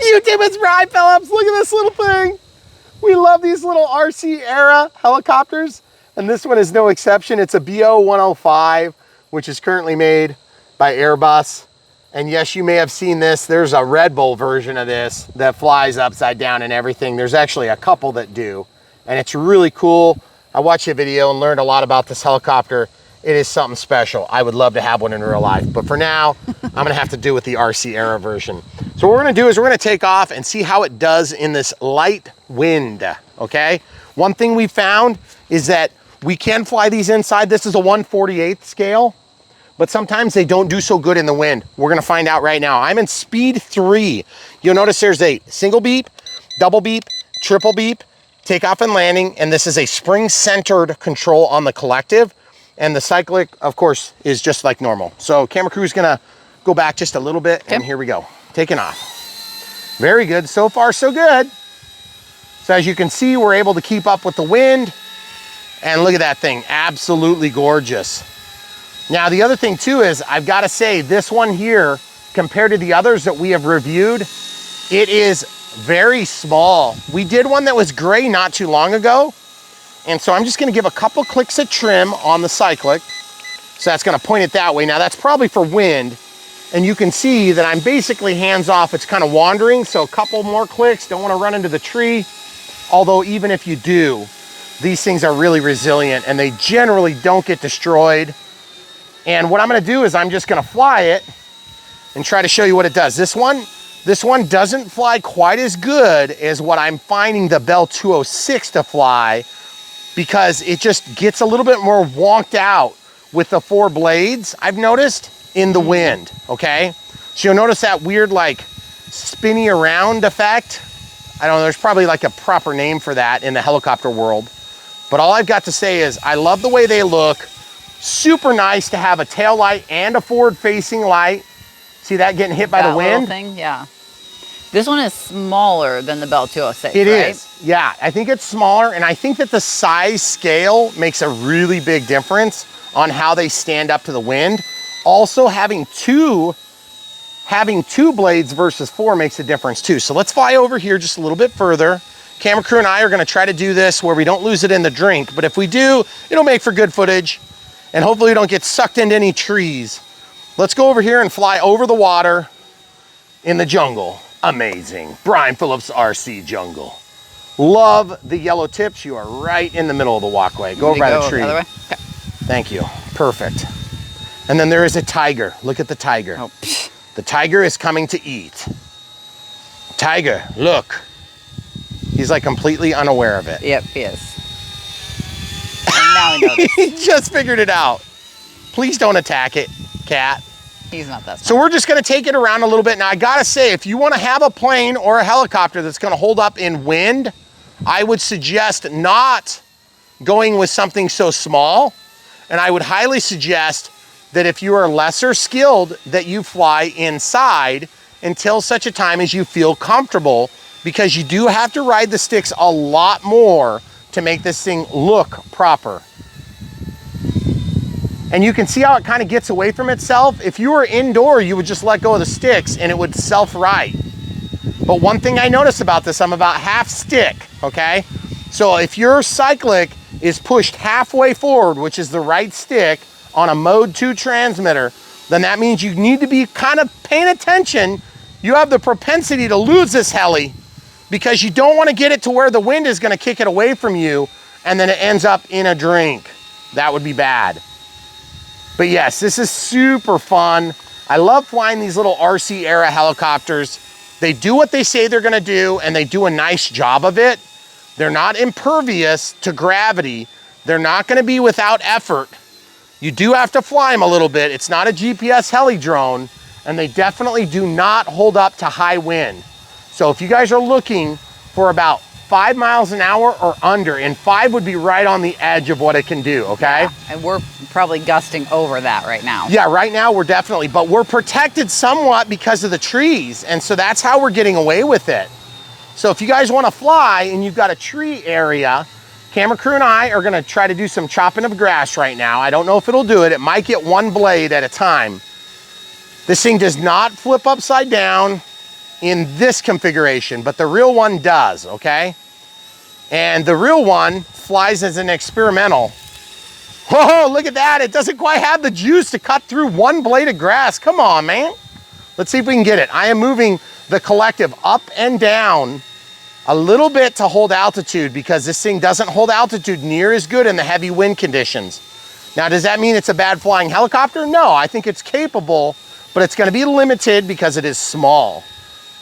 YouTube, it's Brian Phillips. Look at this little thing. We love these little RC era helicopters, and this one is no exception. It's a BO-105, which is currently made by Airbus. And yes, you may have seen this. There's a Red Bull version of this that flies upside down and everything. There's actually a couple that do, and it's really cool. I watched a video and learned a lot about this helicopter. It is something special. I would love to have one in real life, but for now, I'm gonna have to do with the RC era version. So what we're gonna do is we're gonna take off and see how it does in this light wind, okay? One thing we found is that we can fly these inside. This is a 1/48 scale, but sometimes they don't do so good in the wind. We're gonna find out right now. I'm in speed 3. You'll notice there's a single beep, double beep, triple beep, takeoff and landing, and this is a spring-centered control on the collective. And the cyclic, of course, is just like normal. So camera crew is gonna go back just a little bit, and here we go, taking off. Very good, so far so good. So as you can see, we're able to keep up with the wind, and look at that thing, absolutely gorgeous. Now the other thing too is, I've gotta say, this one here, compared to the others that we have reviewed, it is very small. We did one that was gray not too long ago, and so I'm just gonna give a couple clicks of trim on the cyclic. So that's gonna point it that way. Now that's probably for wind, and you can see that I'm basically hands off. It's kind of wandering, so a couple more clicks. Don't wanna run into the tree. Although even if you do, these things are really resilient and they generally don't get destroyed. And what I'm gonna do is I'm just gonna fly it and try to show you what it does. This one doesn't fly quite as good as what I'm finding the Bell 206 to fly, because it just gets a little bit more wonked out with the 4 blades, I've noticed, in the wind, okay? So you'll notice that weird like spinny around effect. I don't know, there's probably like a proper name for that in the helicopter world. But all I've got to say is I love the way they look. Super nice to have a tail light and a forward facing light. See that getting hit by the wind? Thing, yeah. This one is smaller than the Bell 206, It right? is, yeah. I think it's smaller, and I think that the size scale makes a really big difference on how they stand up to the wind. Also, having two blades versus 4 makes a difference too. So let's fly over here just a little bit further. Camera crew and I are gonna try to do this where we don't lose it in the drink, but if we do, it'll make for good footage, and hopefully we don't get sucked into any trees. Let's go over here and fly over the water in the jungle. Amazing. Brian Phillips RC jungle. Love the yellow tips. You are right in the middle of the walkway. Go over by the tree. The other way? Okay. Thank you. Perfect. And then there is a tiger. Look at the tiger. Oh. The tiger is coming to eat. Tiger, look. He's like completely unaware of it. Yep, he is. And now he knows. He just figured it out. Please don't attack it, cat. He's not that smart. So we're just gonna take it around a little bit. Now I gotta say, if you wanna have a plane or a helicopter that's gonna hold up in wind, I would suggest not going with something so small. And I would highly suggest that if you are lesser skilled, that you fly inside until such a time as you feel comfortable, because you do have to ride the sticks a lot more to make this thing look proper. And you can see how it kind of gets away from itself. If you were indoor, you would just let go of the sticks and it would self-right. But one thing I noticed about this, I'm about half stick, okay? So if your cyclic is pushed halfway forward, which is the right stick on a mode 2 transmitter, then that means you need to be kind of paying attention. You have the propensity to lose this heli because you don't want to get it to where the wind is going to kick it away from you and then it ends up in a drink. That would be bad. But yes, this is super fun. I love flying these little RC era helicopters. They do what they say they're gonna do, and they do a nice job of it. They're not impervious to gravity. They're not gonna be without effort. You do have to fly them a little bit. It's not a GPS heli drone, and they definitely do not hold up to high wind. So if you guys are looking for about 5 miles an hour or under, and 5 would be right on the edge of what it can do, okay? Yeah, and we're probably gusting over that right now. Yeah, right now we're definitely, but we're protected somewhat because of the trees, and so that's how we're getting away with it. So if you guys wanna fly and you've got a tree area, camera crew and I are gonna try to do some chopping of grass right now. I don't know if it'll do it. It might get one blade at a time. This thing does not flip upside down. in this configuration, but the real one does, okay? And the real one flies as an experimental. Whoa, look at that. It doesn't quite have the juice to cut through one blade of grass. Come on, man. Let's see if we can get it. I am moving the Collective up and down a little bit to hold altitude because this thing doesn't hold altitude near as good in the heavy wind conditions. Now, does that mean it's a bad flying helicopter? No, I think it's capable, but it's gonna be limited because it is small.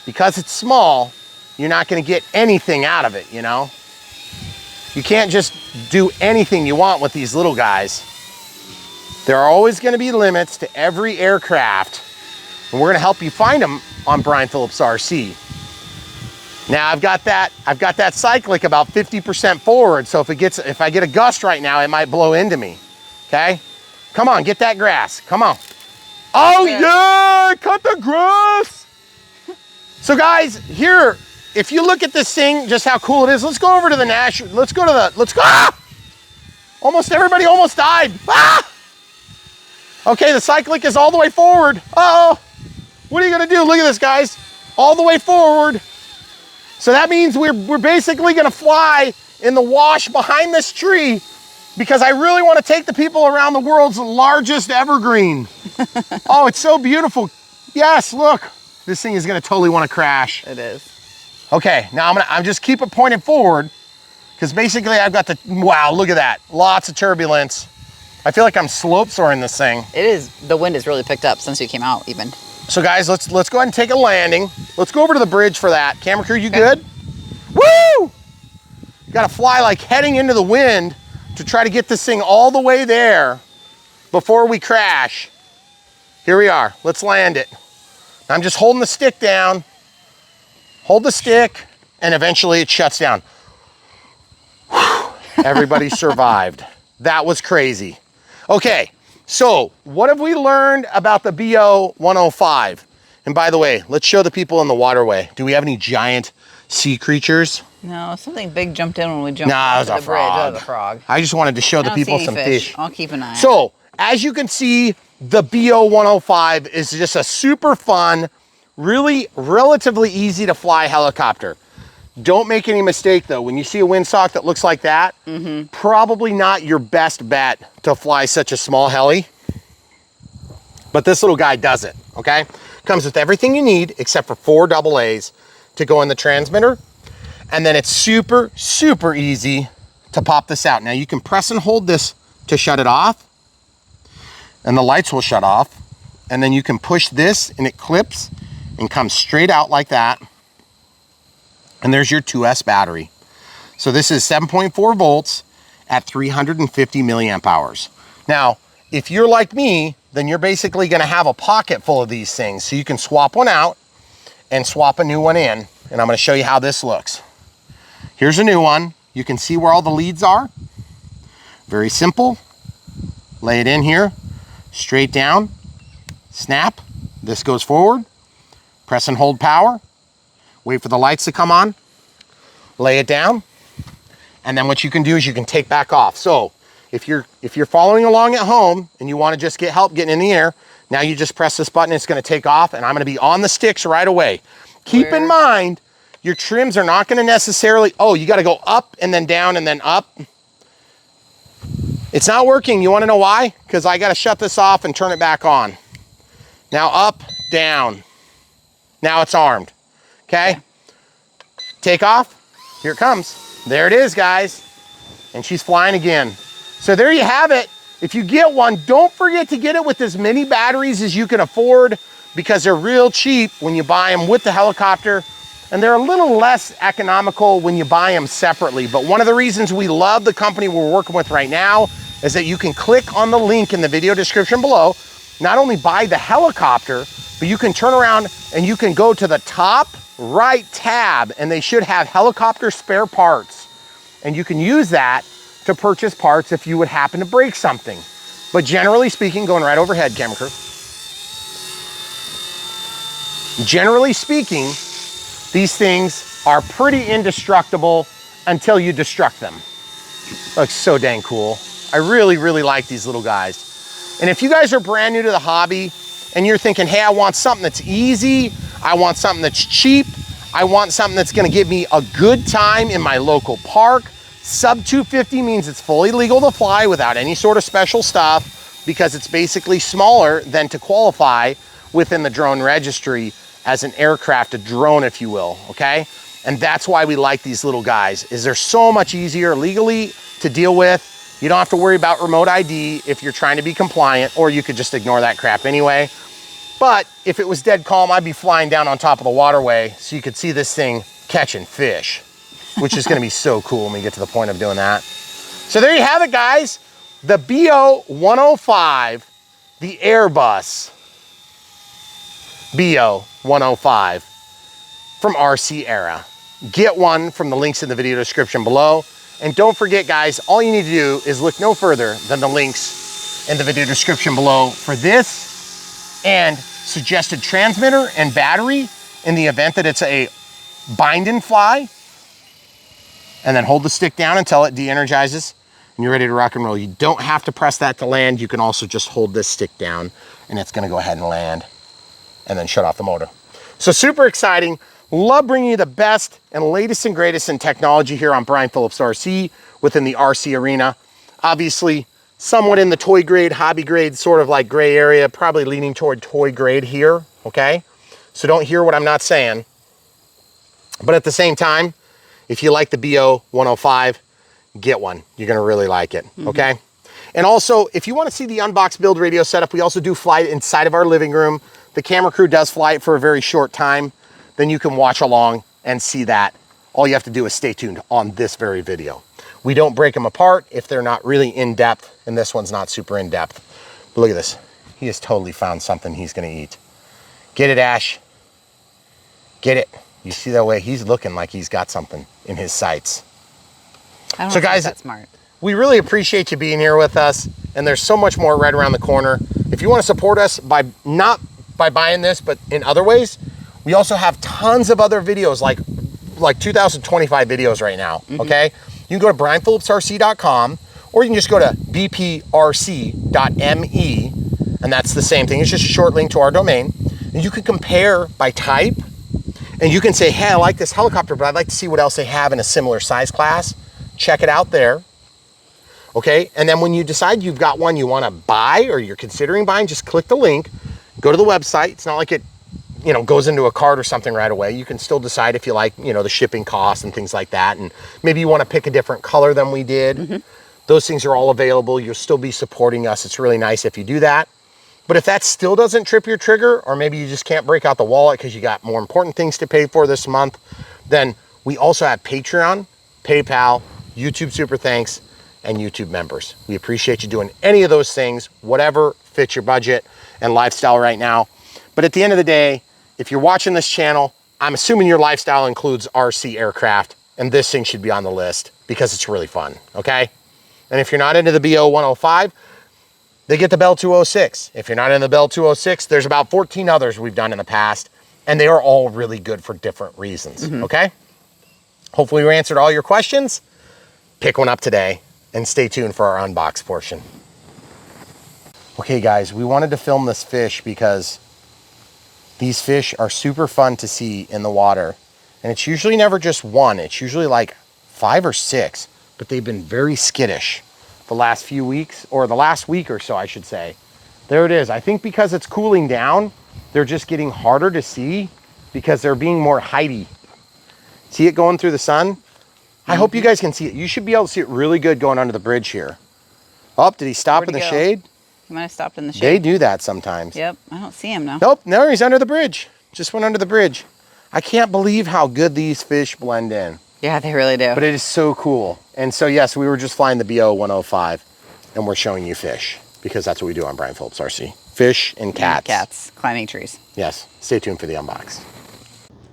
Because it's small, you're not gonna get anything out of it, you know? You can't just do anything you want with these little guys. There are always gonna be limits to every aircraft, and we're gonna help you find them on Brian Phillips RC. Now I've got that cyclic about 50% forward, so if I get a gust right now, it might blow into me, okay? Come on, get that grass, come on. Oh yeah, cut the grass. So guys, here, if you look at this thing, just how cool it is, let's go over to the national, let's go, ah! Almost everybody almost died, ah! Okay, the cyclic is all the way forward. Uh-oh, what are you gonna do? Look at this, guys, all the way forward. So that means we're basically gonna fly in the wash behind this tree because I really wanna take the people around the world's largest evergreen. Oh, it's so beautiful. Yes, look, this thing is gonna totally wanna crash. It is. Okay, now I'm just keep it pointed forward because basically I've got the, wow, look at that. Lots of turbulence. I feel like I'm slope soaring this thing. It is, the wind has really picked up since you came out even. So guys, let's go ahead and take a landing. Let's go over to the bridge for that. Camera crew, you good? Woo! You gotta fly like heading into the wind to try to get this thing all the way there before we crash. Here we are, let's land it. I'm just holding the stick down. Hold the stick, and eventually it shuts down. Whew. Everybody survived. That was crazy. Okay, so what have we learned about the BO 105? And by the way, let's show the people in the waterway. Do we have any giant sea creatures? No, something big jumped in when we jumped Nah, it into was the a bridge. frog. Oh, the frog. I just wanted to show the people some fish. I'll keep an eye on it. So, as you can see, the BO 105 is just a super fun, really relatively easy to fly helicopter. Don't make any mistake though, when you see a windsock that looks like that, probably not your best bet to fly such a small heli. But this little guy does it, okay? Comes with everything you need except for 4 AA's to go in the transmitter. And then it's super, super easy to pop this out. Now you can press and hold this to shut it off, and the lights will shut off. And then you can push this and it clips and comes straight out like that. And there's your 2S battery. So this is 7.4 volts at 350 milliamp hours. Now, if you're like me, then you're basically gonna have a pocket full of these things. So you can swap one out and swap a new one in. And I'm gonna show you how this looks. Here's a new one. You can see where all the leads are. Very simple. Lay it in here, straight down, snap. This goes forward. Press and hold power, wait for the lights to come on, lay it down, and then what you can do is you can take back off. So if you're following along at home and you want to just get help getting in the air, now you just press this button, it's going to take off, and I'm going to be on the sticks right away. Keep in mind, your trims are not going to necessarily, oh, you got to go up and then down and then up. It's not working. You want to know why? Because I got to shut this off and turn it back on. Now up, down. Now it's armed, okay? Take off, here it comes. There it is, guys. And she's flying again. So there you have it. If you get one, don't forget to get it with as many batteries as you can afford because they're real cheap when you buy them with the helicopter, and they're a little less economical when you buy them separately. But one of the reasons we love the company we're working with right now is that you can click on the link in the video description below, not only buy the helicopter, but you can turn around and you can go to the top right tab and they should have helicopter spare parts. And you can use that to purchase parts if you would happen to break something. But generally speaking, going right overhead, camera crew. Generally speaking, these things are pretty indestructible until you destruct them. Looks so dang cool. I really, really like these little guys. And if you guys are brand new to the hobby and you're thinking, hey, I want something that's easy, I want something that's cheap. I want something that's gonna give me a good time in my local park. Sub 250 means it's fully legal to fly without any sort of special stuff because it's basically smaller than to qualify within the drone registry as an aircraft, a drone, if you will, okay? And that's why we like these little guys, is they're so much easier legally to deal with. You don't have to worry about remote ID if you're trying to be compliant, or you could just ignore that crap anyway. But if it was dead calm, I'd be flying down on top of the waterway so you could see this thing catching fish, which is gonna be so cool when we get to the point of doing that. So there you have it, guys. The BO-105, the Airbus BO-105 from RC Era. Get one from the links in the video description below. And don't forget, guys, all you need to do is look no further than the links in the video description below for this and suggested transmitter and battery in the event that it's a bind and fly. And then hold the stick down until it de-energizes and you're ready to rock and roll. You don't have to press that to land. You can also just hold this stick down and it's gonna go ahead and land and then shut off the motor. So super exciting. Love bringing you the best and latest and greatest in technology here on Brian Phillips RC within the RC arena. Obviously, somewhat in the toy grade, hobby grade, sort of like gray area, probably leaning toward toy grade here, okay? So don't hear what I'm not saying. But at the same time, if you like the BO-105, get one. You're gonna really like it, okay? And also, if you wanna see the Unbox build radio setup, we also do fly it inside of our living room. The camera crew does fly it for a very short time. Then you can watch along and see that. All you have to do is stay tuned on this very video. We don't break them apart if they're not really in depth, and this one's not super in depth. But look at this. He has totally found something he's gonna eat. Get it, Ash. Get it. You see that way? He's looking like he's got something in his sights. I don't So think guys, that's smart. we really appreciate you being here with us, and there's so much more right around the corner. If you wanna support us by not by buying this, but in other ways, we also have tons of other videos, like 2025 videos right now, okay? You can go to brianphillipsrc.com, or you can just go to bprc.me, and that's the same thing. It's just a short link to our domain. And you can compare by type, and you can say, hey, I like this helicopter, but I'd like to see what else they have in a similar size class. Check it out there, okay? And then when you decide you've got one you wanna buy or you're considering buying, just click the link, go to the website. It's not like it goes into a cart or something right away. You can still decide if you like, the shipping costs and things like that. And maybe you want to pick a different color than we did. Those things are all available. You'll still be supporting us. It's really nice if you do that. But if that still doesn't trip your trigger, or maybe you just can't break out the wallet because you got more important things to pay for this month, then we also have Patreon, PayPal, YouTube Super Thanks, and YouTube members. We appreciate you doing any of those things, whatever fits your budget and lifestyle right now. But at the end of the day, if you're watching this channel, I'm assuming your lifestyle includes RC aircraft, and this thing should be on the list because it's really fun, okay? And if you're not into the BO-105, they get the Bell 206. If you're not in the Bell 206, there's about 14 others we've done in the past, and they are all really good for different reasons, okay? Hopefully we answered all your questions. Pick one up today, and stay tuned for our unbox portion. Okay, guys, we wanted to film this fish because these fish are super fun to see in the water. And it's usually never just one. It's usually like 5 or 6, but they've been very skittish the last few weeks, or the last week or so, I should say. There it is. I think because it's cooling down, they're just getting harder to see because they're being more heighty. See it going through the sun? I hope you guys can see it. You should be able to see it really good going under the bridge here. Oh, did he stop in the shade? He might have stopped in the shade. They do that sometimes. Yep, I don't see him now. Nope, no, he's under the bridge. Just went under the bridge. I can't believe how good these fish blend in. Yeah, they really do. But it is so cool. And so yes, we were just flying the BO-105 and we're showing you fish because that's what we do on Brian Phillips RC. Fish and cats. Cats climbing trees. Yes, stay tuned for the unbox.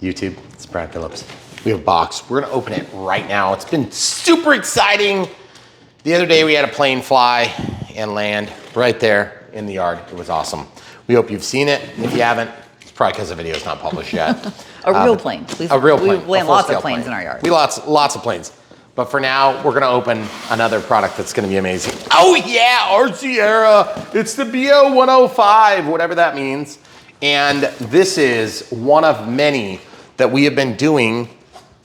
YouTube, it's Brian Phillips. We have a box. We're gonna open it right now. It's been super exciting. The other day we had a plane fly and land right there in the yard. It was awesome. We hope you've seen it. If you haven't, it's probably because the video is not published yet. A real plane. A real plane. We land lots of planes in our yard. We lots of planes. But for now, we're gonna open another product that's gonna be amazing. Oh yeah, RC Era. It's the BO-105, whatever that means. And this is one of many that we have been doing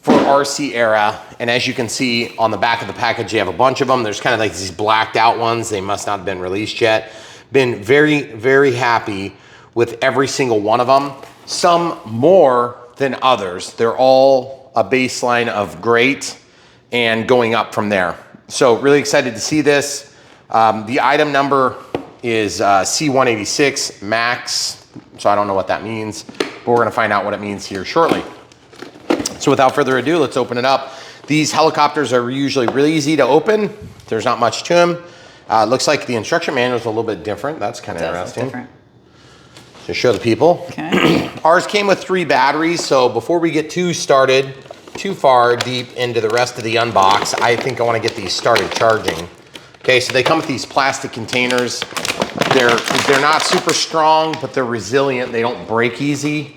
for RC Era. And as you can see on the back of the package, you have a bunch of them. There's kind of like these blacked out ones. They must not have been released yet. Been very, very happy with every single one of them. Some more than others. They're all a baseline of great and going up from there. So really excited to see this. The item number is C186 Max. So I don't know what that means, but we're gonna find out what it means here shortly. So without further ado, let's open it up. These helicopters are usually really easy to open. There's not much to them. Looks like the instruction manual is a little bit different. That's kind of interesting. Different. To show the people. Okay. Ours came with 3 batteries, so before we get too far deep into the rest of the unbox, I think I want to get these started charging. Okay, so they come with these plastic containers. They're not super strong, but they're resilient. They don't break easy.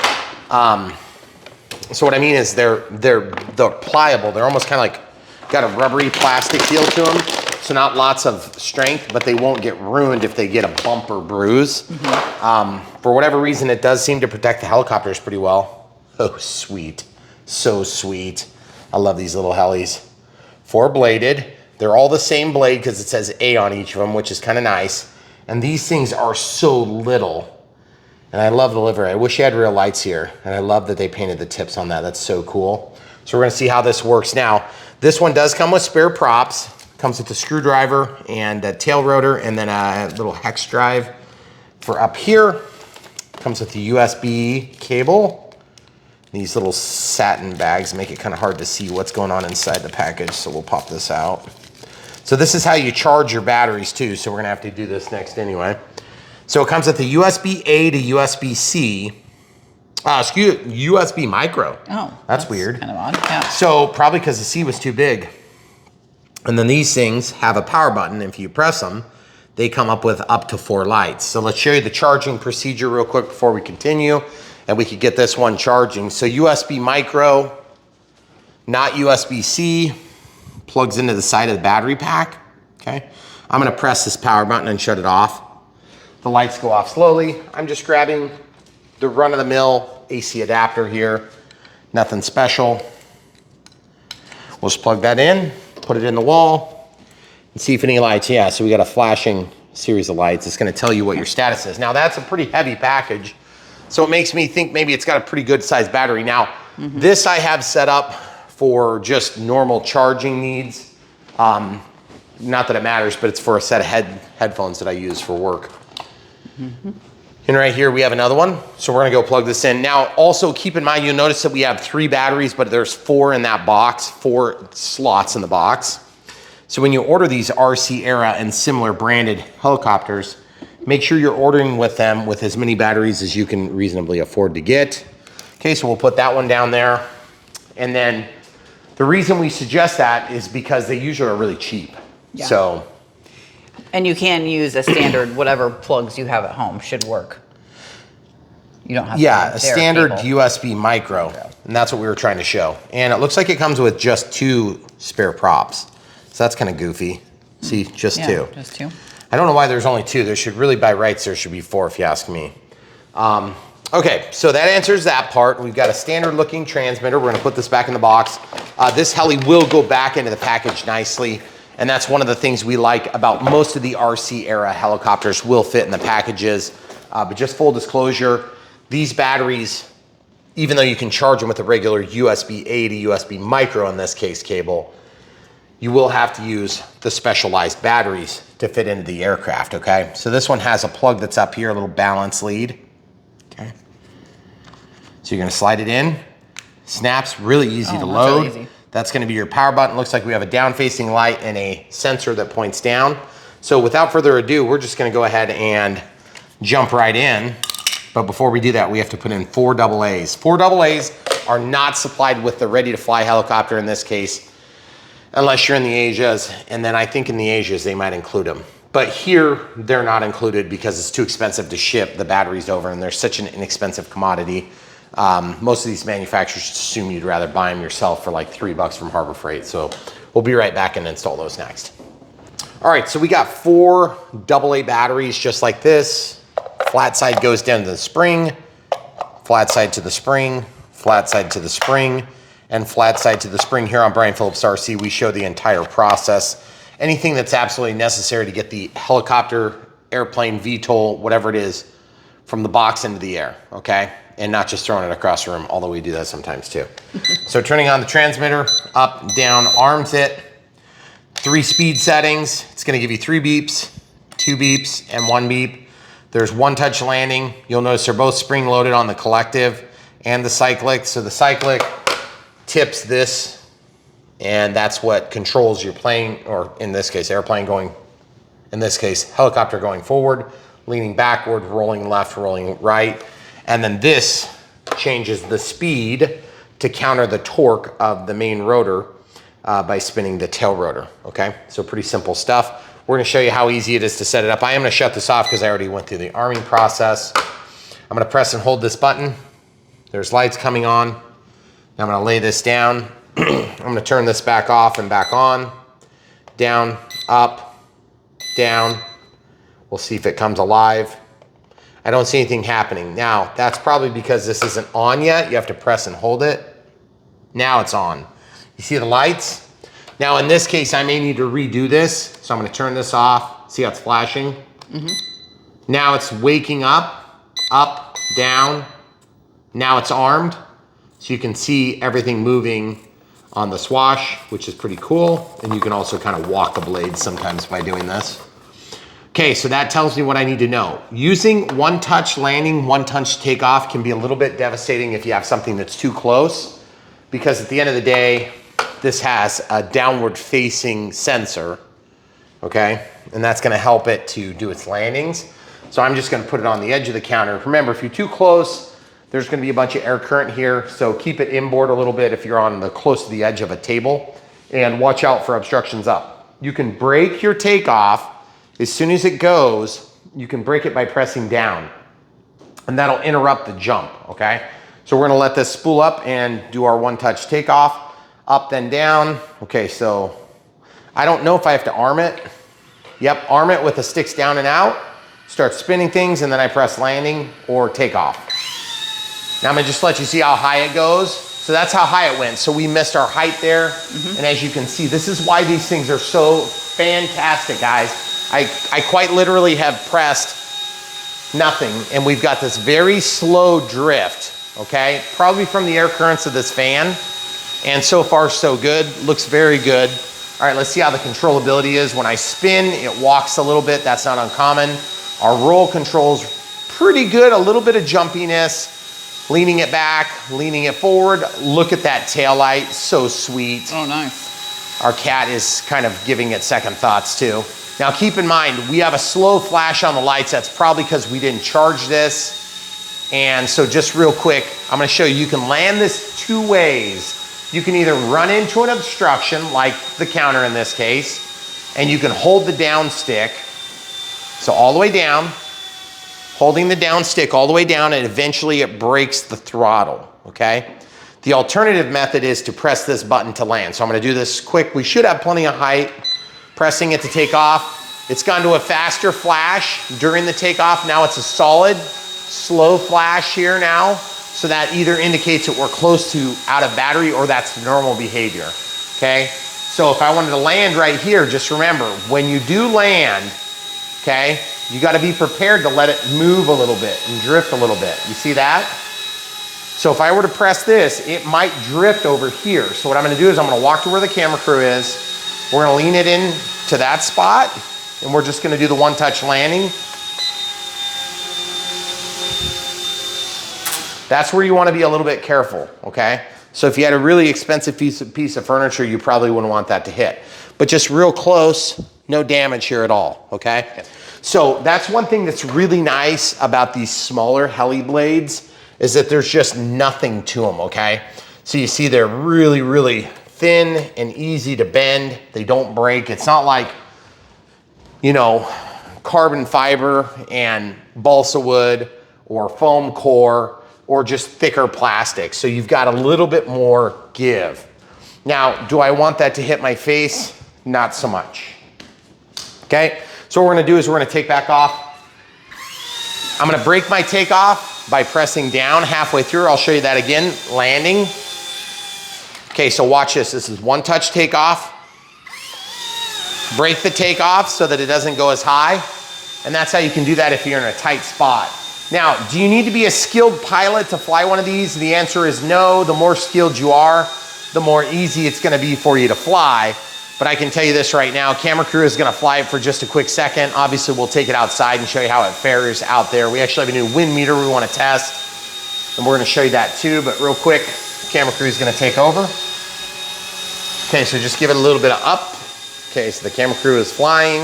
So what I mean is they're pliable. They're almost kind of like got a rubbery plastic feel to them. So not lots of strength, but they won't get ruined if they get a bump or bruise. For whatever reason, it does seem to protect the helicopters pretty well. Oh, sweet. So sweet. I love these little helis. 4-bladed. They're all the same blade because it says A on each of them, which is kind of nice. And these things are so little. And I love the livery. I wish you had real lights here. And I love that they painted the tips on that. That's so cool. So we're gonna see how this works now. This one does come with spare props. Comes with a screwdriver and a tail rotor and then a little hex drive for up here. Comes with the USB cable. These little satin bags make it kind of hard to see what's going on inside the package, so we'll pop this out. So this is how you charge your batteries too, so we're gonna have to do this next anyway. So it comes with the USB-A to USB-C. USB micro. Oh, that's weird. Kind of odd, yeah. So probably because the C was too big. And then these things have a power button. If you press them, they come up with up to 4 lights. So let's show you the charging procedure real quick before we continue, and we could get this one charging. So USB micro, not USB-C, plugs into the side of the battery pack, okay? I'm gonna press this power button and shut it off. The lights go off slowly. I'm just grabbing the run-of-the-mill AC adapter here. Nothing special. We'll just plug that in, put it in the wall, and see if any lights. Yeah, so we got a flashing series of lights. It's gonna tell you what your status is. Now that's a pretty heavy package, so it makes me think maybe it's got a pretty good sized battery. Now, this I have set up for just normal charging needs. Not that it matters, but it's for a set of headphones that I use for work. And right here we have another one. So we're gonna go plug this in. Now also keep in mind, you'll notice that we have 3 batteries, but there's 4 in that box, 4 slots in the box. So when you order these RC Era and similar branded helicopters, make sure you're ordering with them with as many batteries as you can reasonably afford to get. Okay, so we'll put that one down there. And then the reason we suggest that is because they usually are really cheap. Yeah. So. And you can use a standard, whatever plugs you have at home should work. You don't have to. Yeah, a standard USB micro. And that's what we were trying to show. And it looks like it comes with just 2 spare props. So that's kind of goofy. See, just 2. Just 2. I don't know why there's only 2. There should really, by rights, there should be 4 if you ask me. Okay, so that answers that part. We've got a standard looking transmitter. We're gonna put this back in the box. This heli will go back into the package nicely. And that's one of the things we like about most of the RC Era helicopters will fit in the packages. But just full disclosure, these batteries, even though you can charge them with a regular USB-A to USB micro, in this case, cable, you will have to use the specialized batteries to fit into the aircraft, okay? So this one has a plug that's up here, a little balance lead, okay? So you're gonna slide it in, snaps, really easy to load. Really easy. That's gonna be your power button. Looks like we have a down-facing light and a sensor that points down. So without further ado, we're just gonna go ahead and jump right in. But before we do that, we have to put in 4 AA's. 4 AA's are not supplied with the ready-to-fly helicopter in this case, unless you're in the Asias. And then I think in the Asias, they might include them. But here, they're not included because it's too expensive to ship the batteries over, and they're such an inexpensive commodity. Most of these manufacturers assume you'd rather buy them yourself for like $3 from Harbor Freight. So we'll be right back and install those next. All right, so we got 4 AA batteries just like this. Flat side goes down to the spring. flat side to the spring, flat side to the spring, and flat side to the spring. Here on Brian Phillips RC, we show the entire process. Anything that's absolutely necessary to get the helicopter, airplane, VTOL, whatever it is, from the box into the air, okay? And not just throwing it across the room, although we do that sometimes too. So turning on the transmitter, up, down, arms it, 3 speed settings. It's gonna give you 3 beeps, 2 beeps, and 1 beep. There's one touch landing. You'll notice they're both spring loaded on the collective and the cyclic. So the cyclic tips this, and that's what controls your plane, or in this case, airplane going, in this case, helicopter going forward, leaning backward, rolling left, rolling right. And then this changes the speed to counter the torque of the main rotor by spinning the tail rotor, okay? So pretty simple stuff. We're gonna show you how easy it is to set it up. I am gonna shut this off because I already went through the arming process. I'm gonna press and hold this button. There's lights coming on. Now I'm gonna lay this down. I'm gonna turn this back off and back on. Down, up, down. We'll see if it comes alive. I don't see anything happening. Now, that's probably because this isn't on yet. You have to press and hold it. Now it's on. You see the lights? Now in this case, I may need to redo this. So I'm gonna turn this off. See how it's flashing? Now it's waking up, down. Now it's armed. So you can see everything moving on the swash, which is pretty cool. And you can also kind of walk the blades sometimes by doing this. Okay, so that tells me what I need to know. Using one touch landing, one touch takeoff can be a little bit devastating if you have something that's too close, because at the end of the day, this has a downward facing sensor, okay? And that's gonna help it to do its landings. So I'm just gonna put it on the edge of the counter. Remember, if you're too close, there's gonna be a bunch of air current here, so keep it inboard a little bit if you're on the close to the edge of a table, and watch out for obstructions up. You can break your takeoff. As soon as it goes, you can break it by pressing down, and that'll interrupt the jump, okay? So we're gonna let this spool up and do our one touch takeoff, up then down. Okay, so I don't know if I have to arm it. Yep, arm it with the sticks down and out, start spinning things, and then I press landing or takeoff. Now I'm gonna just let you see how high it goes. So that's how high it went. So we missed our height there. And as you can see, this is why these things are so fantastic, guys. I quite literally have pressed nothing, and we've got this very slow drift, okay? Probably from the air currents of this fan, and so far so good, looks very good. All right, let's see how the controllability is. When I spin, it walks a little bit, that's not uncommon. Our roll control's pretty good, a little bit of jumpiness, leaning it back, leaning it forward. Look at that tail light, so sweet. Oh, nice. Our cat is kind of giving it second thoughts too. Now keep in mind, we have a slow flash on the lights. That's probably because we didn't charge this. And so just real quick, I'm gonna show you, you can land this 2 ways. You can either run into an obstruction, like the counter in this case, and you can hold the down stick. So all the way down, holding the down stick all the way down, and eventually it breaks the throttle, okay? The alternative method is to press this button to land. So I'm gonna do this quick. We should have plenty of height. Pressing it to take off. It's gone to a faster flash during the takeoff. Now it's a solid, slow flash here now. So that either indicates that we're close to out of battery or that's normal behavior, okay? So if I wanted to land right here, just remember, when you do land, okay, you gotta be prepared to let it move a little bit and drift a little bit. You see that? So if I were to press this, it might drift over here. So what I'm gonna do is I'm gonna walk to where the camera crew is. We're gonna lean it in to that spot, and we're just gonna do the one touch landing. That's where you wanna be a little bit careful, okay? So if you had a really expensive piece of furniture, you probably wouldn't want that to hit. But just real close, no damage here at all, okay? So that's one thing that's really nice about these smaller heli blades, is that there's just nothing to them, okay? So you see they're really, really thin and easy to bend. They don't break. It's not like, you know, carbon fiber and balsa wood or foam core or just thicker plastic. So you've got a little bit more give. Now, do I want that to hit my face? Not so much. Okay, so what we're gonna do is we're gonna take back off. I'm gonna break my takeoff. by pressing down halfway through. I'll show you that again, landing. Okay, so watch this. This is one touch takeoff. Break the takeoff so that it doesn't go as high. And that's how you can do that if you're in a tight spot. Now, do you need to be a skilled pilot to fly one of these? The answer is no. The more skilled you are, the more easy it's gonna be for you to fly. But I can tell you this right now, camera crew is gonna fly it for just a quick second. Obviously, we'll take it outside and show you how it fares out there. We actually have a new wind meter we wanna test, and we're gonna show you that too, but real quick, camera crew is gonna take over. Okay, so just give it a little bit of up. Okay, so the camera crew is flying,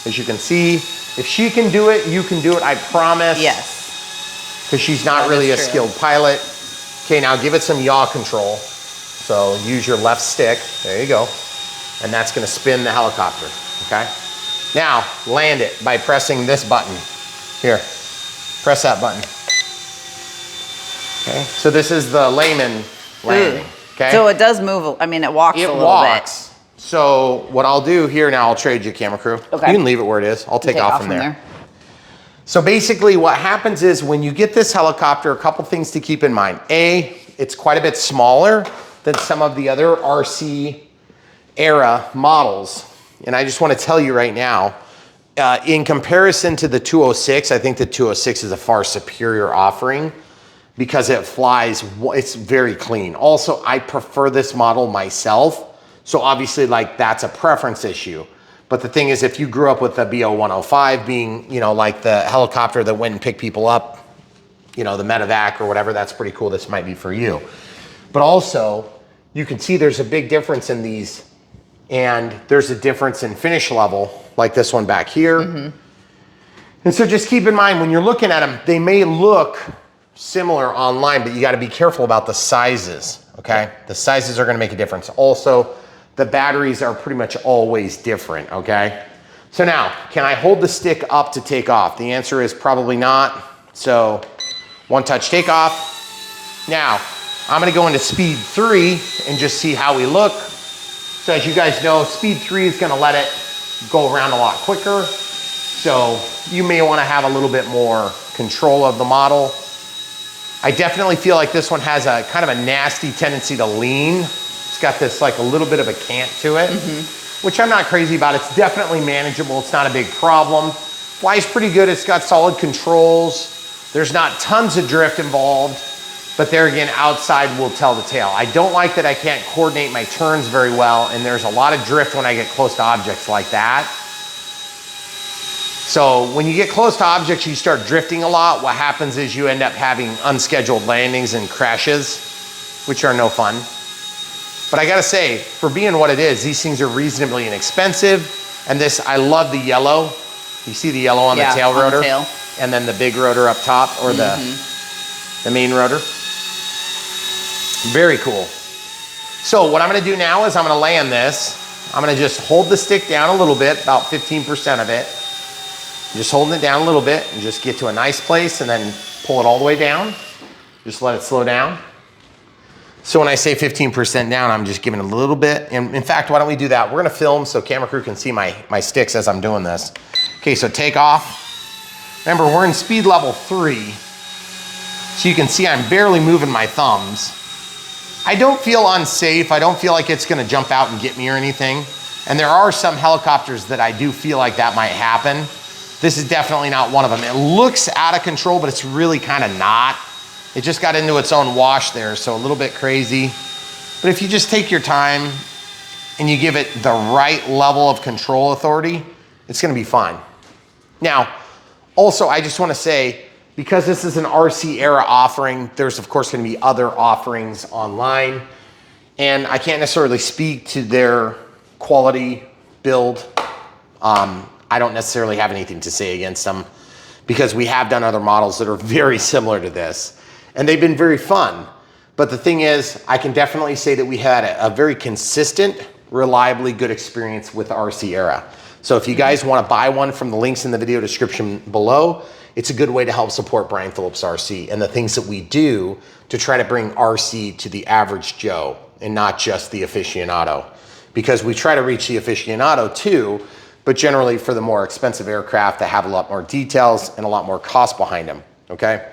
as you can see. If she can do it, you can do it, I promise. Yes. Because she's not really a skilled pilot. Okay, now give it some yaw control. So use your left stick, there you go. And that's gonna spin the helicopter, okay? Now, land it by pressing this button. Here, press that button. Okay, so this is the layman landing, okay? So it does move, I mean, it walks a little bit. It walks. So what I'll do here now, I'll trade you camera crew. Okay. You can leave it where it is. I'll take off from there. So basically what happens is when you get this helicopter, a couple things to keep in mind. A, it's quite a bit smaller than some of the other RC era models. And I just want to tell you right now, in comparison to the 206, I think the 206 is a far superior offering because it flies, it's very clean. Also, I prefer this model myself. So obviously like that's a preference issue. But the thing is, if you grew up with the BO-105 being, you know, like the helicopter that went and picked people up, you know, the medevac or whatever, that's pretty cool. This might be for you. But also, you can see there's a big difference in these, and there's a difference in finish level, like this one back here. And so just keep in mind, when you're looking at them, they may look similar online, but you gotta be careful about the sizes, okay? The sizes are gonna make a difference. Also, the batteries are pretty much always different, okay? So now, can I hold the stick up to take off? The answer is probably not. So, one touch takeoff. Now, I'm gonna go into speed 3 and just see how we look. So as you guys know, speed 3 is gonna let it go around a lot quicker. So you may wanna have a little bit more control of the model. I definitely feel like this one has a kind of a nasty tendency to lean. It's got this like a little bit of a cant to it, which I'm not crazy about. It's definitely manageable. It's not a big problem. Flies pretty good. It's got solid controls. There's not tons of drift involved, but there again, outside will tell the tale. I don't like that I can't coordinate my turns very well, and there's a lot of drift when I get close to objects like that. So when you get close to objects, you start drifting a lot. What happens is you end up having unscheduled landings and crashes, which are no fun. But I gotta say, for being what it is, these things are reasonably inexpensive. And this, I love the yellow. You see the yellow on the tail rotor? And then the big rotor up top, or the main rotor. Very cool. So what I'm gonna do now is I'm gonna land this. I'm gonna just hold the stick down a little bit, about 15% of it. Just holding it down a little bit and just get to a nice place and then pull it all the way down. Just let it slow down. So when I say 15% down, I'm just giving it a little bit. And in fact, why don't we do that? We're gonna film so camera crew can see my sticks as I'm doing this. Okay, so take off. Remember, we're in speed level 3. So you can see I'm barely moving my thumbs. I don't feel unsafe. I don't feel like it's gonna jump out and get me or anything. And there are some helicopters that I do feel like that might happen. This is definitely not one of them. It looks out of control, but it's really kind of not. It just got into its own wash there, so a little bit crazy. But if you just take your time and you give it the right level of control authority, it's gonna be fine. Now, also, I just wanna say, because this is an RC era offering, there's of course gonna be other offerings online, and I can't necessarily speak to their quality build. I don't necessarily have anything to say against them because we have done other models that are very similar to this, and they've been very fun. But the thing is, I can definitely say that we had a very consistent, reliably good experience with the RC era. So if you guys wanna buy one from the links in the video description below, it's a good way to help support Brian Phillips RC and the things that we do to try to bring RC to the average Joe and not just the aficionado. Because we try to reach the aficionado too, but generally for the more expensive aircraft that have a lot more details and a lot more cost behind them, okay?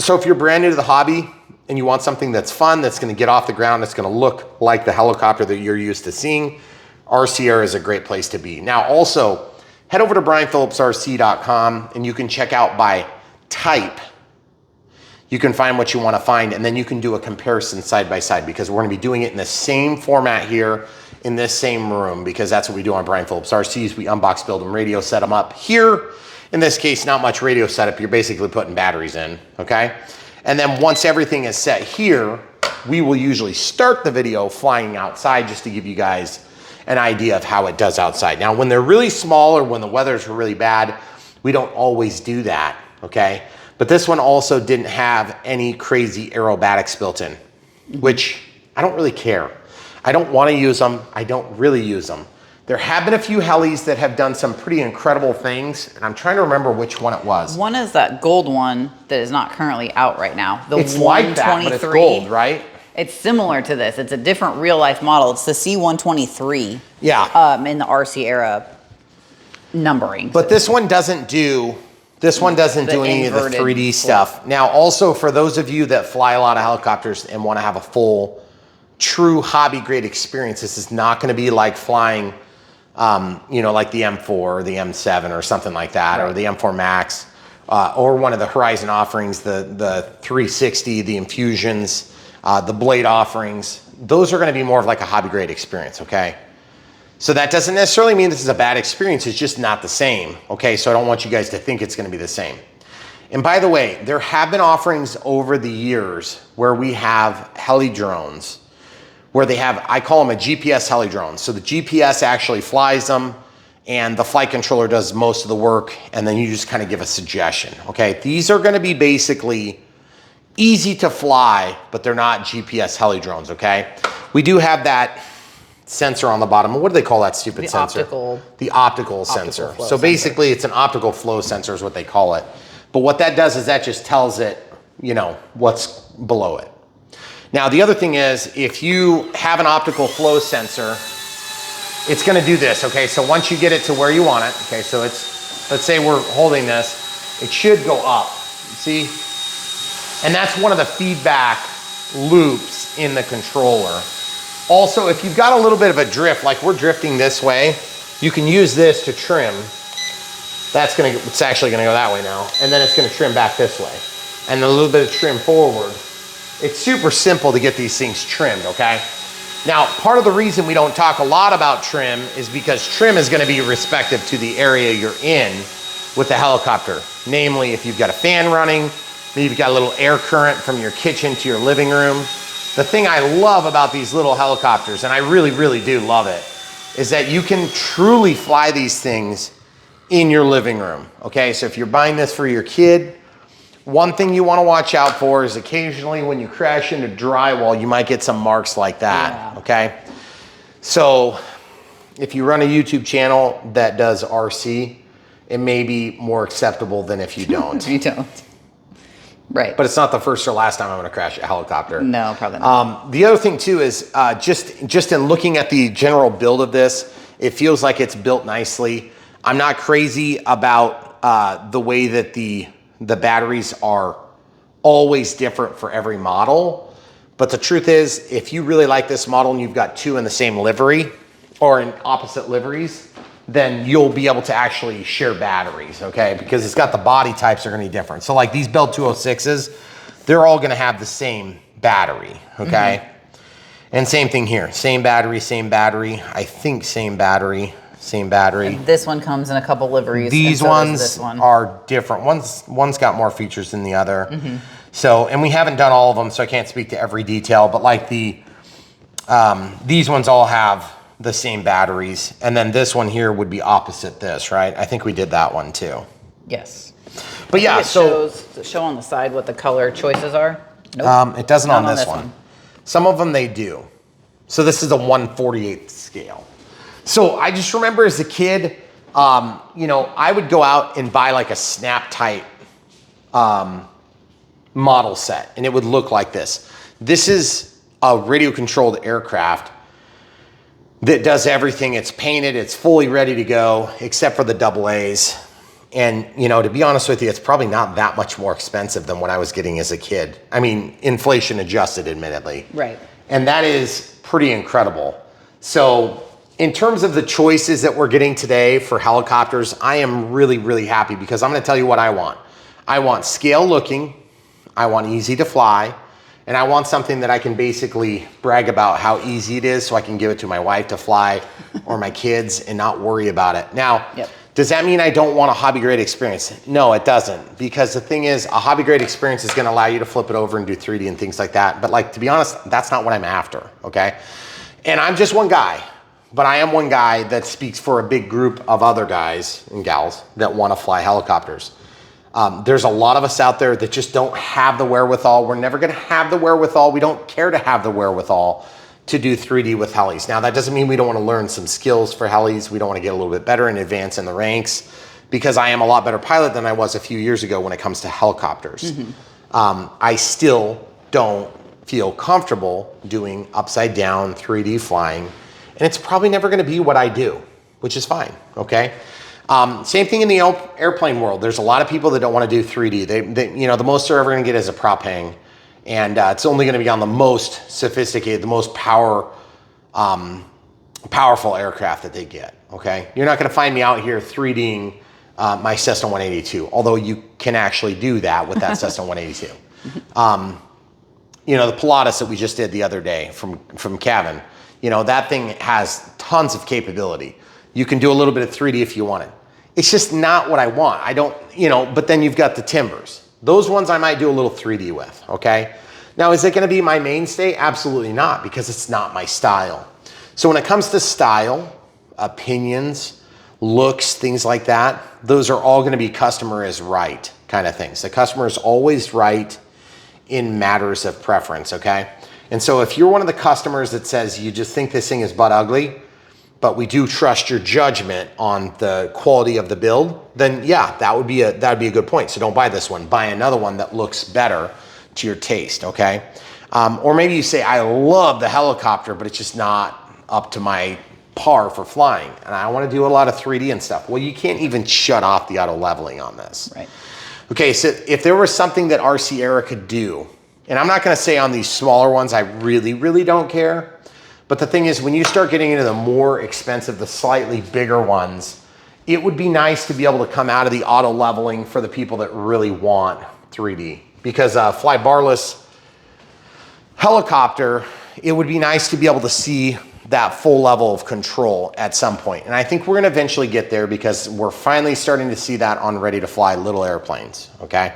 So if you're brand new to the hobby and you want something that's fun, that's gonna get off the ground, that's gonna look like the helicopter that you're used to seeing, RC Air is a great place to be. Now also, head over to brianphillipsrc.com and you can check out by type. You can find what you want to find, and then you can do a comparison side by side, because we're going to be doing it in the same format here in this same room, because that's what we do on Brian Phillips RCs. We unbox, build them, radio set them up. Here, in this case, not much radio setup. You're basically putting batteries in, okay? And then once everything is set here, we will usually start the video flying outside just to give you guys an idea of how it does outside. Now, when they're really small or when the weather's really bad, we don't always do that, okay? But this one also didn't have any crazy aerobatics built in, which I don't really care. I don't want to use them. I don't really use them. There have been a few helis that have done some pretty incredible things, and I'm trying to remember which one it was. One is that gold one that is not currently out right now. The it's like that, but it's gold, right? It's similar to this. It's a different real life model. It's the C183. Yeah. In the RC era numbering. But this one doesn't do any of the 3D stuff. Now, also for those of you that fly a lot of helicopters and want to have a full, true hobby grade experience, this is not going to be like flying, you know, like the M4 or the M7 or something like that, right, or the M4 Max, or one of the Horizon offerings, the 360, the Infusions, the Blade offerings. Those are going to be more of like a hobby grade experience, okay? So that doesn't necessarily mean this is a bad experience. It's just not the same, okay? So I don't want you guys to think it's gonna be the same. And by the way, there have been offerings over the years where we have heli drones, where they have, I call them a GPS heli drone. So the GPS actually flies them and the flight controller does most of the work, and then you just kind of give a suggestion, okay? These are gonna be basically easy to fly, but they're not GPS heli drones, okay? We do have that sensor on the bottom. What do they call that stupid sensor? The optical sensor. So basically it's an optical flow sensor is what they call it. But what that does is that just tells it, you know, what's below it. Now the other thing is, if you have an optical flow sensor, it's gonna do this, okay? So once you get it to where you want it, okay, so it's, let's say we're holding this, it should go up, see? And that's one of the feedback loops in the controller. Also, if you've got a little bit of a drift, like we're drifting this way, you can use this to trim. It's actually gonna go that way now. And then it's gonna trim back this way. And a little bit of trim forward. It's super simple to get these things trimmed, okay? Now, part of the reason we don't talk a lot about trim is because trim is gonna be respective to the area you're in with the helicopter. Namely, if you've got a fan running, maybe you've got a little air current from your kitchen to your living room. The thing I love about these little helicopters, and I really, really do love it, is that you can truly fly these things in your living room, okay? So if you're buying this for your kid, one thing you wanna watch out for is occasionally when you crash into drywall, you might get some marks like that, okay? So if you run a YouTube channel that does RC, it may be more acceptable than if you don't. You don't. Right. But it's not the first or last time I'm gonna crash a helicopter. No, probably not. The other thing too is just in looking at the general build of this, it feels like it's built nicely. I'm not crazy about the way that the batteries are always different for every model. But the truth is, if you really like this model and you've got two in the same livery or in opposite liveries, then you'll be able to actually share batteries, okay? Because it's got the body types are gonna be different. So like these Bell 206s, they're all gonna have the same battery, okay? And same thing here, same battery, I think same battery. And this one comes in a couple liveries. These ones are different. One's got more features than the other. So, and we haven't done all of them, so I can't speak to every detail, but like these ones all have the same batteries. And then this one here would be opposite this, right? I think we did that one too. Yes. But yeah, so. Show on the side what the color choices are? Nope. It doesn't on this one. Some of them they do. So this is a 1/48th scale. So I just remember as a kid, you know, I would go out and buy like a snap tight model set, and it would look like this. This is a radio controlled aircraft that does everything. It's painted, it's fully ready to go, except for the AA. And, you know, to be honest with you, it's probably not that much more expensive than what I was getting as a kid. I mean, inflation adjusted, admittedly. Right. And that is pretty incredible. So in terms of the choices that we're getting today for helicopters, I am really, really happy because I'm gonna tell you what I want. I want scale looking, I want easy to fly, and I want something that I can basically brag about how easy it is so I can give it to my wife to fly or my kids and not worry about it. Now, does that mean I don't want a hobby grade experience? No, it doesn't. Because the thing is, a hobby grade experience is gonna allow you to flip it over and do 3D and things like that. But like, to be honest, that's not what I'm after, okay? And I'm just one guy, but I am one guy that speaks for a big group of other guys and gals that wanna fly helicopters. There's a lot of us out there that just don't have the wherewithal. We're never gonna have the wherewithal. We don't care to have the wherewithal to do 3D with helis. Now, that doesn't mean we don't want to learn some skills for helis. We don't want to get a little bit better and advance in the ranks, because I am a lot better pilot than I was a few years ago when it comes to helicopters. I still don't feel comfortable doing upside down 3D flying, and it's probably never going to be what I do, which is fine, okay? Same thing in the airplane world. There's a lot of people that don't want to do 3D. They you know, the most they're ever going to get is a prop hang. And it's only going to be on the most sophisticated, the most powerful aircraft that they get, okay? You're not going to find me out here 3Ding my Cessna 182, although you can actually do that with that Cessna 182. You know, the Pilatus that we just did the other day from Cavan, you know, that thing has tons of capability. You can do a little bit of 3D if you wanted. It's just not what I want. I don't, you know, but then you've got the Timbers. Those ones I might do a little 3D with, okay? Now, is it gonna be my mainstay? Absolutely not, because it's not my style. So when it comes to style, opinions, looks, things like that, those are all gonna be customer is right kind of things. The customer is always right in matters of preference, okay? And so if you're one of the customers that says you just think this thing is butt ugly, but we do trust your judgment on the quality of the build, then yeah, that would be a good point. So don't buy this one, buy another one that looks better to your taste, okay? Or maybe you say, I love the helicopter, but it's just not up to my par for flying, and I wanna do a lot of 3D and stuff. Well, you can't even shut off the auto leveling on this. Right. Okay, so if there was something that RC Era could do, and I'm not gonna say on these smaller ones, I really, really don't care, but the thing is, when you start getting into the more expensive, the slightly bigger ones, it would be nice to be able to come out of the auto leveling for the people that really want 3D. Because fly barless helicopter, it would be nice to be able to see that full level of control at some point. And I think we're gonna eventually get there because we're finally starting to see that on ready to fly little airplanes, okay?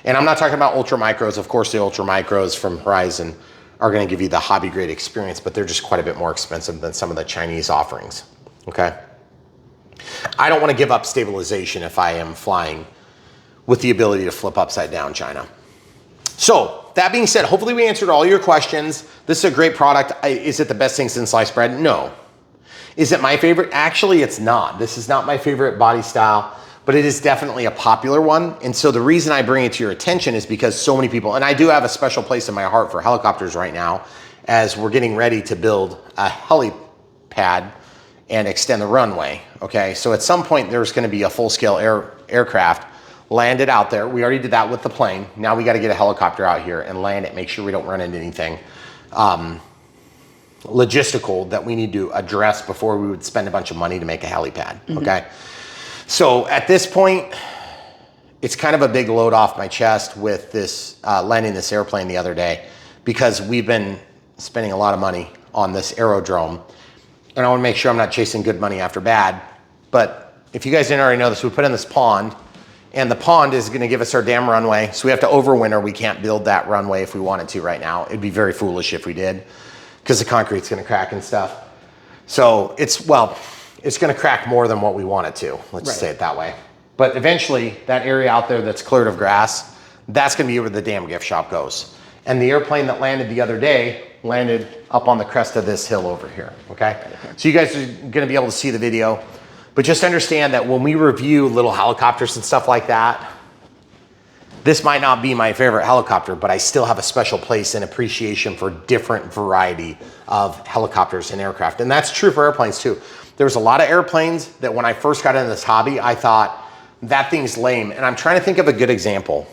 And I'm not talking about ultra micros. Of course, the ultra micros from Horizon are gonna give you the hobby grade experience, but they're just quite a bit more expensive than some of the Chinese offerings, okay? I don't wanna give up stabilization if I am flying with the ability to flip upside down China. So that being said, hopefully we answered all your questions. This is a great product. Is it the best thing since sliced bread? No. Is it my favorite? Actually, it's not. This is not my favorite body style, but it is definitely a popular one. And so the reason I bring it to your attention is because so many people, and I do have a special place in my heart for helicopters right now, as we're getting ready to build a helipad and extend the runway, okay? So at some point there's gonna be a full-scale aircraft landed out there. We already did that with the plane. Now we gotta get a helicopter out here and land it, make sure we don't run into anything logistical that we need to address before we would spend a bunch of money to make a helipad, okay? So at this point, it's kind of a big load off my chest with this landing this airplane the other day, because we've been spending a lot of money on this aerodrome, and I wanna make sure I'm not chasing good money after bad. But if you guys didn't already know this, we put in this pond, and the pond is gonna give us our damn runway, so we have to overwinter. We can't build that runway if we wanted to right now. It'd be very foolish if we did, because the concrete's gonna crack and stuff. So it's gonna crack more than what we want it to, let's say it that way. But eventually, that area out there that's cleared of grass, that's gonna be where the damn gift shop goes. And the airplane that landed the other day landed up on the crest of this hill over here, okay? So you guys are gonna be able to see the video, but just understand that when we review little helicopters and stuff like that, this might not be my favorite helicopter, but I still have a special place and appreciation for different variety of helicopters and aircraft. And that's true for airplanes too. There was a lot of airplanes that when I first got into this hobby, I thought, that thing's lame. And I'm trying to think of a good example.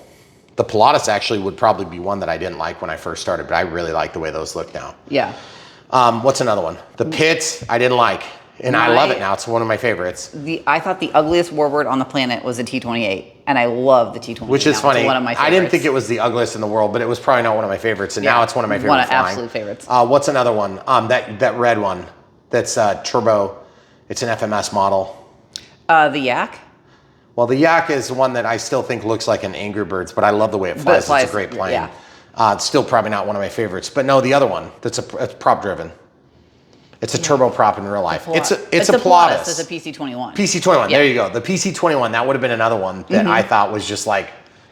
The Pilatus actually would probably be one that I didn't like when I first started, but I really like the way those look now. Yeah. What's another one? The Pit, I didn't like. And I love it now. It's one of my favorites. I thought the ugliest warbird on the planet was a T28, and I love the T28. Which is funny. It's one of my favorites. I didn't think it was the ugliest in the world, but it was probably not one of my favorites, and now it's one of my favorite flying. One of absolute favorites. What's another one? That red one. That's turbo. It's an FMS model. The Yak. Well, the Yak is one that I still think looks like an Angry Birds, but I love the way it flies. It's a great plane. Yeah. It's still probably not one of my favorites, but no, the other one. It's prop driven. It's a turboprop in real life. It's a Pilatus. It's a PC-21. PC-21. Yeah. There you go. The PC-21. That would have been another one that I thought was just like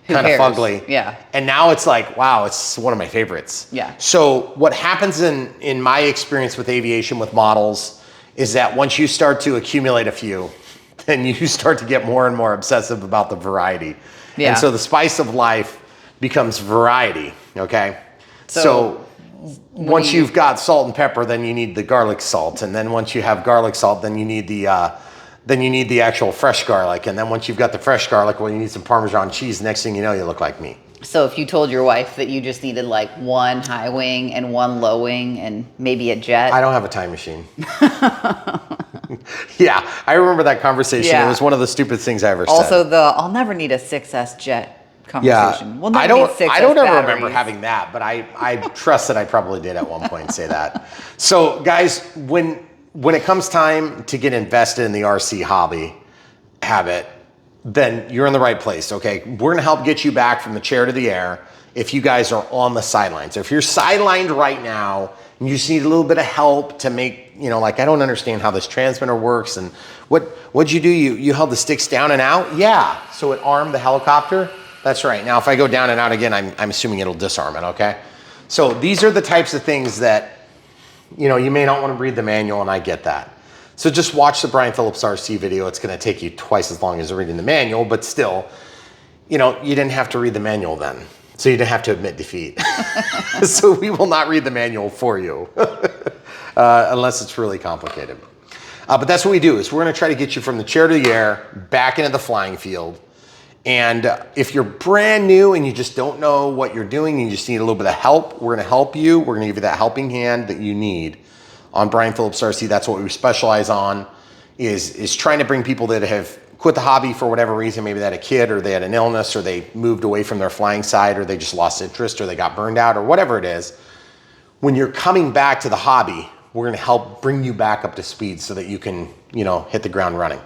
kind of fugly. Yeah. And now it's like, wow, it's one of my favorites. Yeah. So what happens in my experience with aviation with models is that once you start to accumulate a few, then you start to get more and more obsessive about the variety. Yeah. And so the spice of life becomes variety. Okay. So once you've got salt and pepper, then you need the garlic salt, and then once you have garlic salt, then you need the actual fresh garlic, and then once you've got the fresh garlic, well, you need some Parmesan cheese. Next thing you know, you look like me. So if you told your wife that you just needed like one high wing and one low wing and maybe a jet, I don't have a time machine. Yeah, I remember that conversation. Yeah. It was one of the stupidest things I ever said. Also, I'll never need a 6S jet conversation. Yeah, We'll I don't ever remember having that, but I trust that I probably did at one point say that. So guys, when it comes time to get invested in the RC habit, then you're in the right place. Okay, we're gonna help get you back from the chair to the air if you guys are on the sidelines. If you're sidelined right now and you just need a little bit of help to make, like, I don't understand how this transmitter works, and what'd you do? You held the sticks down and out? Yeah, so it armed the helicopter. That's right. Now, if I go down and out again, I'm assuming it'll disarm it, okay? So these are the types of things that, you may not want to read the manual, and I get that. So just watch the Brian Phillips RC video. It's going to take you twice as long as reading the manual, but still, you didn't have to read the manual then. So you didn't have to admit defeat. So we will not read the manual for you, unless it's really complicated. But that's what we do, is we're going to try to get you from the chair to the air, back into the flying field. And if you're brand new and you just don't know what you're doing, and you just need a little bit of help, we're going to help you. We're going to give you that helping hand that you need. On Brian Phillips RC, that's what we specialize on, is trying to bring people that have quit the hobby for whatever reason. Maybe they had a kid, or they had an illness, or they moved away from their flying side, or they just lost interest, or they got burned out, or whatever it is. When you're coming back to the hobby, we're going to help bring you back up to speed so that you can, hit the ground running.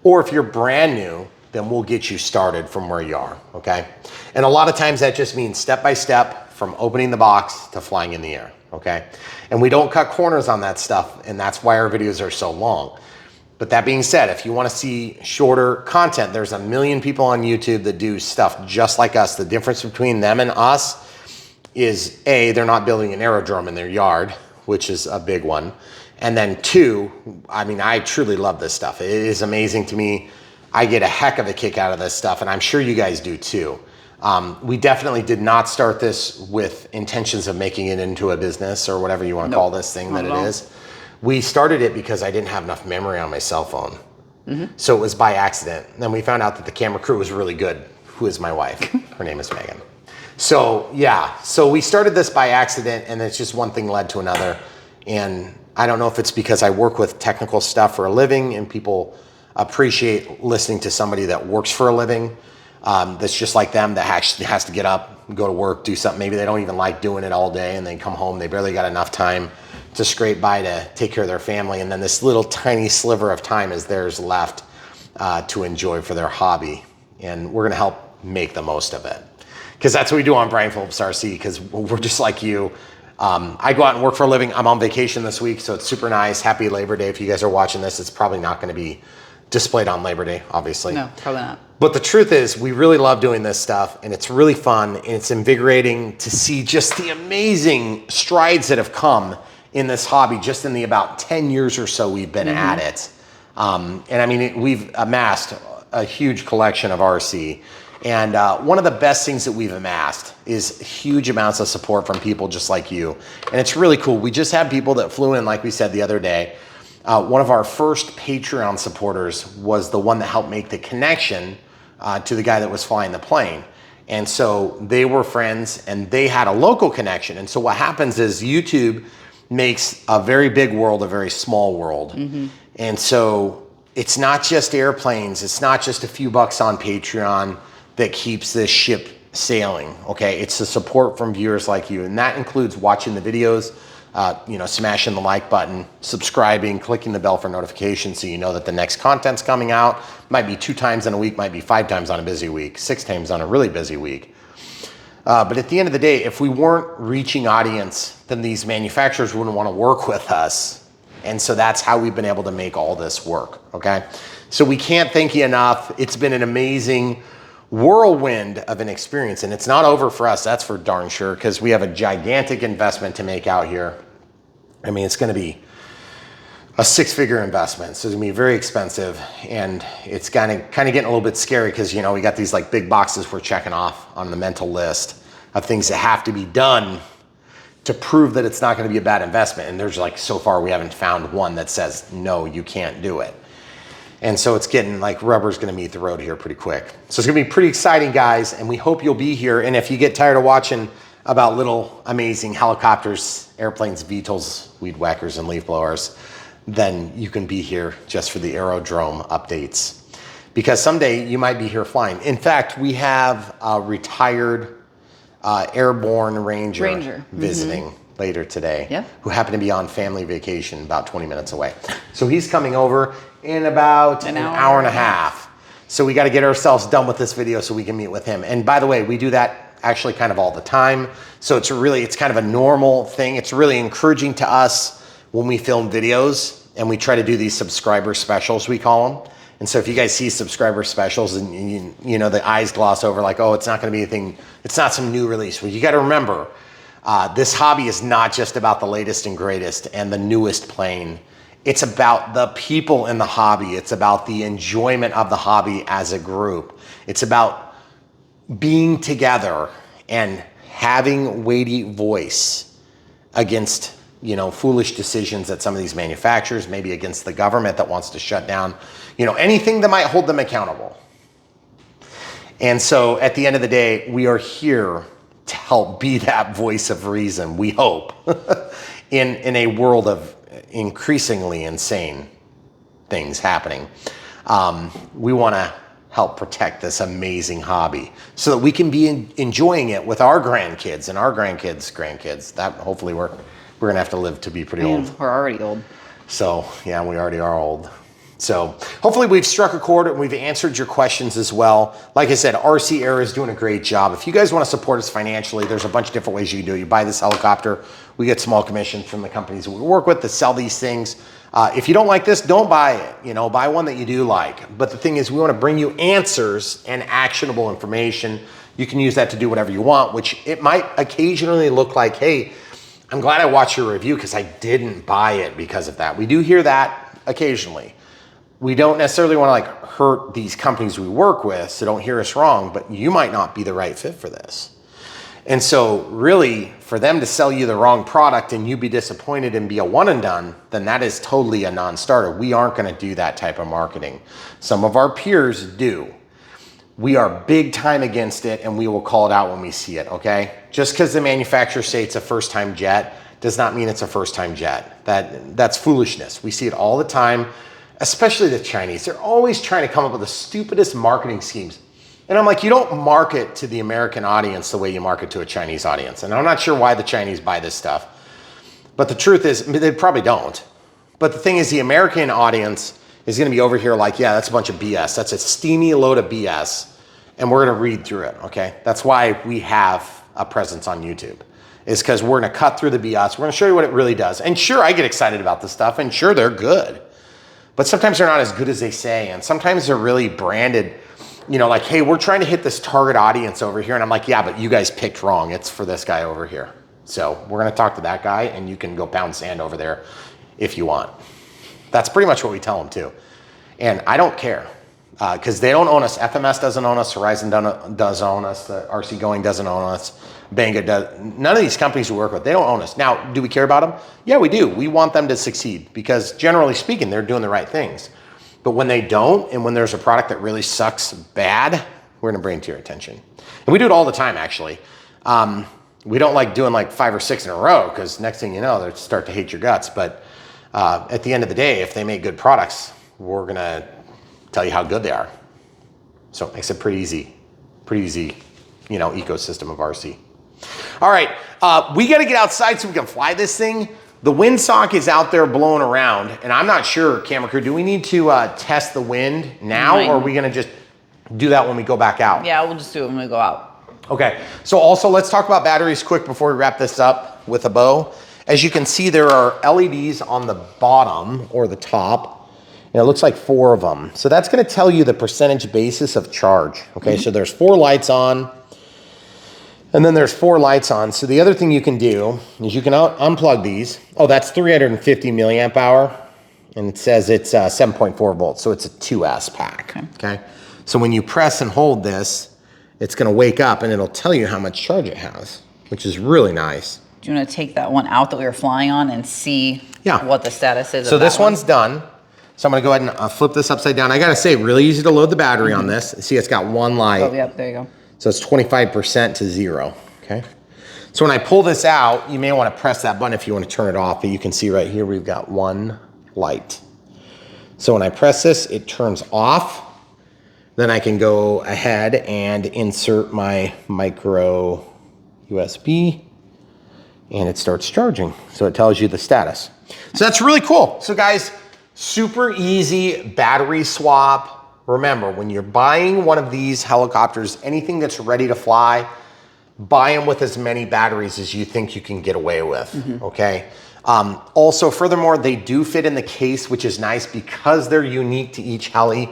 Or if you're brand new, then we'll get you started from where you are, okay? And a lot of times that just means step by step from opening the box to flying in the air, okay? And we don't cut corners on that stuff, and that's why our videos are so long. But that being said, if you wanna see shorter content, there's a million people on YouTube that do stuff just like us. The difference between them and us is A, they're not building an aerodrome in their yard, which is a big one. And then two, I truly love this stuff. It is amazing to me. I get a heck of a kick out of this stuff, and I'm sure you guys do too. We definitely did not start this with intentions of making it into a business or whatever you want to call this thing that it is. We started it because I didn't have enough memory on my cell phone. So it was by accident. Then we found out that the camera crew was really good, who is my wife. Her name is Megan. So yeah, so we started this by accident, and it's just one thing led to another. And I don't know if it's because I work with technical stuff for a living and people appreciate listening to somebody that works for a living, that's just like them, that actually has to get up, go to work, do something. Maybe they don't even like doing it all day, and they come home, they barely got enough time to scrape by to take care of their family, and then this little tiny sliver of time is theirs left to enjoy for their hobby. And we're gonna help make the most of it, because that's what we do on Brian Phillips RC, because we're just like you. I go out and work for a living. I'm on vacation this week, so it's super nice. Happy Labor Day. If you guys are watching this, it's probably not gonna be displayed on Labor Day, obviously. No, probably not. But the truth is, we really love doing this stuff, and it's really fun, and it's invigorating to see just the amazing strides that have come in this hobby just in the about 10 years or so we've been at it. And we've amassed a huge collection of RC. And one of the best things that we've amassed is huge amounts of support from people just like you. And it's really cool. We just had people that flew in, like we said the other day, one of our first Patreon supporters was the one that helped make the connection to the guy that was flying the plane. And so they were friends and they had a local connection. And so what happens is YouTube makes a very big world a very small world. And so it's not just airplanes, it's not just a few bucks on Patreon that keeps this ship sailing, okay? It's the support from viewers like you, and that includes watching the videos, you know, smashing the like button, subscribing, clicking the bell for notifications so you know that the next content's coming out. Might be 2 times in a week, might be 5 times on a busy week, 6 times on a really busy week. But at the end of the day, if we weren't reaching audience, then these manufacturers wouldn't want to work with us. And so that's how we've been able to make all this work, okay? So we can't thank you enough. It's been an amazing whirlwind of an experience, and it's not over for us, that's for darn sure, because we have a gigantic investment to make out here. I mean, it's gonna be a 6-figure investment, so it's gonna be very expensive, and it's kind of getting a little bit scary because, you know, we got these like big boxes we're checking off on the mental list of things that have to be done to prove that it's not gonna be a bad investment. And there's like, so far we haven't found one that says, no, you can't do it. And so it's getting like rubber's gonna meet the road here pretty quick. So it's gonna be pretty exciting, guys, and we hope you'll be here. And if you get tired of watching about little amazing helicopters, airplanes, VTOLs, weed whackers, and leaf blowers, then you can be here just for the aerodrome updates. Because someday you might be here flying. In fact, we have a retired airborne ranger visiting later today, who happened to be on family vacation about 20 minutes away. So he's coming over in about an hour and a half. So we got to get ourselves done with this video so we can meet with him. And by the way, we do that actually kind of all the time. So it's kind of a normal thing. It's really encouraging to us when we film videos and we try to do these subscriber specials, we call them. And so if you guys see subscriber specials and you know, the eyes gloss over like, oh, it's not going to be anything, it's not some new release. Well, you got to remember, this hobby is not just about the latest and greatest and the newest plane. It's about the people in the hobby. It's about the enjoyment of the hobby as a group. It's about being together and having weighty voice against, you know, foolish decisions that some of these manufacturers, maybe against the government that wants to shut down, you know, anything that might hold them accountable. And so at the end of the day, we are here to help be that voice of reason, we hope, in a world of increasingly insane things happening. We want to help protect this amazing hobby so that we can be enjoying it with our grandkids and our grandkids. That hopefully we're gonna have to live to be pretty old. We're already old. So yeah, we already are old. So hopefully we've struck a chord and we've answered your questions as well. Like I said, RC Air is doing a great job. If you guys want to support us financially, there's a bunch of different ways you can do it. You buy this helicopter, we get small commissions from the companies that we work with to sell these things. If you don't like this, don't buy it. You know, buy one that you do like. But the thing is, we want to bring you answers and actionable information. You can use that to do whatever you want, which it might occasionally look like, hey, I'm glad I watched your review because I didn't buy it because of that. We do hear that occasionally. We don't necessarily want to like hurt these companies we work with, so don't hear us wrong, but you might not be the right fit for this. And so really, for them to sell you the wrong product and you be disappointed and be a one and done, then that is totally a non-starter. We aren't going to do that type of marketing. Some of our peers do. We are big time against it, and we will call it out when we see it, okay? Just because the manufacturers say it's a first-time jet does not mean it's a first-time jet. That's foolishness. We see it all the time, especially the Chinese. They're always trying to come up with the stupidest marketing schemes. And I'm like, you don't market to the American audience the way you market to a Chinese audience. And I'm not sure why the Chinese buy this stuff. But the truth is, they probably don't. But the thing is, the American audience is going to be over here like, yeah, that's a bunch of BS. That's a steamy load of BS. And we're going to read through it, okay? That's why we have a presence on YouTube. Is because we're going to cut through the BS. We're going to show you what it really does. And sure, I get excited about this stuff. And sure, they're good. But sometimes they're not as good as they say. And sometimes they're really branded, you know, like, hey, we're trying to hit this target audience over here. And I'm like, yeah, but you guys picked wrong. It's for this guy over here. So we're going to talk to that guy, and you can go pound sand over there if you want. That's pretty much what we tell them too. And I don't care because they don't own us. FMS doesn't own us. Horizon does own us. The RC Going doesn't own us. Banga does. None of these companies we work with, they don't own us. Now, do we care about them? Yeah, we do. We want them to succeed because generally speaking, they're doing the right things. But when they don't, and when there's a product that really sucks bad, we're gonna bring it to your attention. And we do it all the time, actually. We don't like doing like 5 or 6 in a row because next thing you know, they start to hate your guts. But at the end of the day, if they make good products, we're gonna tell you how good they are. So it makes it pretty easy, you know, ecosystem of RC. All right, we gotta get outside so we can fly this thing. The windsock is out there blowing around, and I'm not sure, camera crew, do we need to test the wind now, or are we gonna just do that when we go back out? Yeah, we'll just do it when we go out. Okay, so also let's talk about batteries quick before we wrap this up with a bow. As you can see, there are LEDs on the bottom or the top, and it looks like 4 of them. So that's gonna tell you the percentage basis of charge. Okay, so there's 4 lights on, and then there's 4 lights on. So the other thing you can do is you can unplug these. Oh, that's 350 milliamp hour. And it says it's 7.4 volts. So it's a 2S pack, okay? So when you press and hold this, it's gonna wake up and it'll tell you how much charge it has, which is really nice. Do you want to take that one out that we were flying on and see what the status is? So this one's done. So I'm gonna go ahead and flip this upside down. I gotta say, really easy to load the battery on this. See, it's got 1 light. Oh, yep, there you go. So it's 25% to 0, okay? So when I pull this out, you may wanna press that button if you wanna turn it off, but you can see right here, we've got 1 light. So when I press this, it turns off. Then I can go ahead and insert my micro USB, and it starts charging. So it tells you the status. So that's really cool. So guys, super easy battery swap. Remember, when you're buying one of these helicopters, anything that's ready to fly, buy them with as many batteries as you think you can get away with, okay? Also, furthermore, they do fit in the case, which is nice because they're unique to each heli.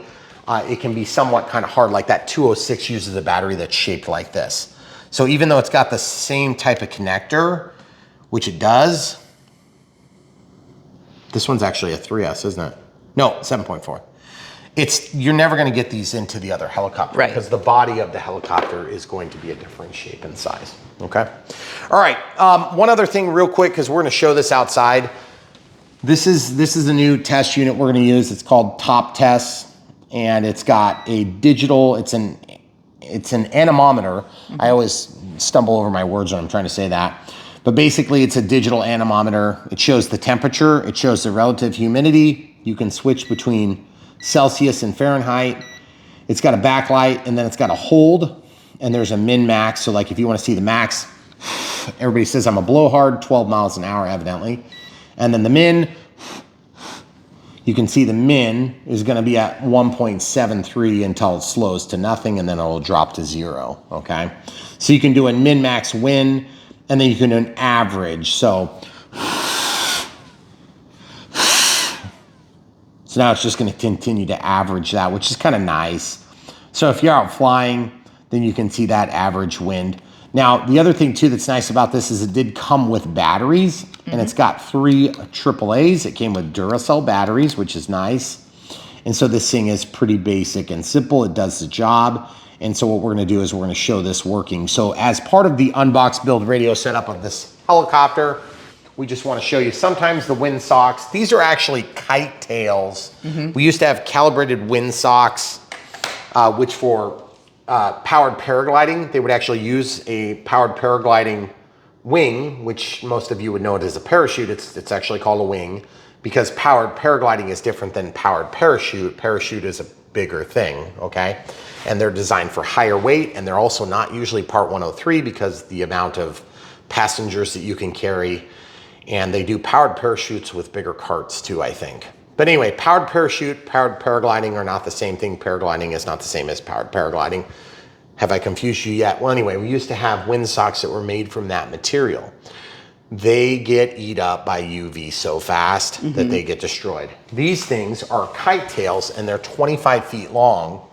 It can be somewhat kind of hard, like that 206 uses a battery that's shaped like this. So even though it's got the same type of connector, which it does, this one's actually a 3S, isn't it? No, 7.4. You're never gonna get these into the other helicopter because the body of the helicopter is going to be a different shape and size, okay? All right, one other thing real quick, because we're gonna show this outside. This is a new test unit we're gonna use. It's called Top Test, and it's got a digital, it's an anemometer. I always stumble over my words when I'm trying to say that. But basically it's a digital anemometer. It shows the temperature, it shows the relative humidity. You can switch between Celsius and Fahrenheit. It's got a backlight, and then it's got a hold, and there's a min max. So like if you want to see the max, everybody says I'm a blowhard, 12 miles an hour evidently. And then the min, you can see the min is gonna be at 1.73 until it slows to nothing, and then it'll drop to 0, okay? So you can do a min max win, and then you can do an average. So now it's just gonna continue to average that, which is kind of nice. So if you're out flying, then you can see that average wind. Now, the other thing too that's nice about this is it did come with batteries, and it's got 3 AAAs. It came with Duracell batteries, which is nice. And so this thing is pretty basic and simple. It does the job. And so what we're gonna do is we're gonna show this working. So as part of the Unbox build radio setup of this helicopter, we just want to show you sometimes the wind socks. These are actually kite tails. We used to have calibrated wind socks, which for powered paragliding, they would actually use a powered paragliding wing, which most of you would know it as a parachute. It's actually called a wing because powered paragliding is different than powered parachute. Parachute is a bigger thing, okay? And they're designed for higher weight, and they're also not usually Part 103 because the amount of passengers that you can carry. And they do powered parachutes with bigger carts too, I think. But anyway, powered parachute, powered paragliding are not the same thing. Paragliding is not the same as powered paragliding. Have I confused you yet? Well, anyway, we used to have wind socks that were made from that material. They get eat up by UV so fast that they get destroyed. These things are kite tails, and they're 25 feet long,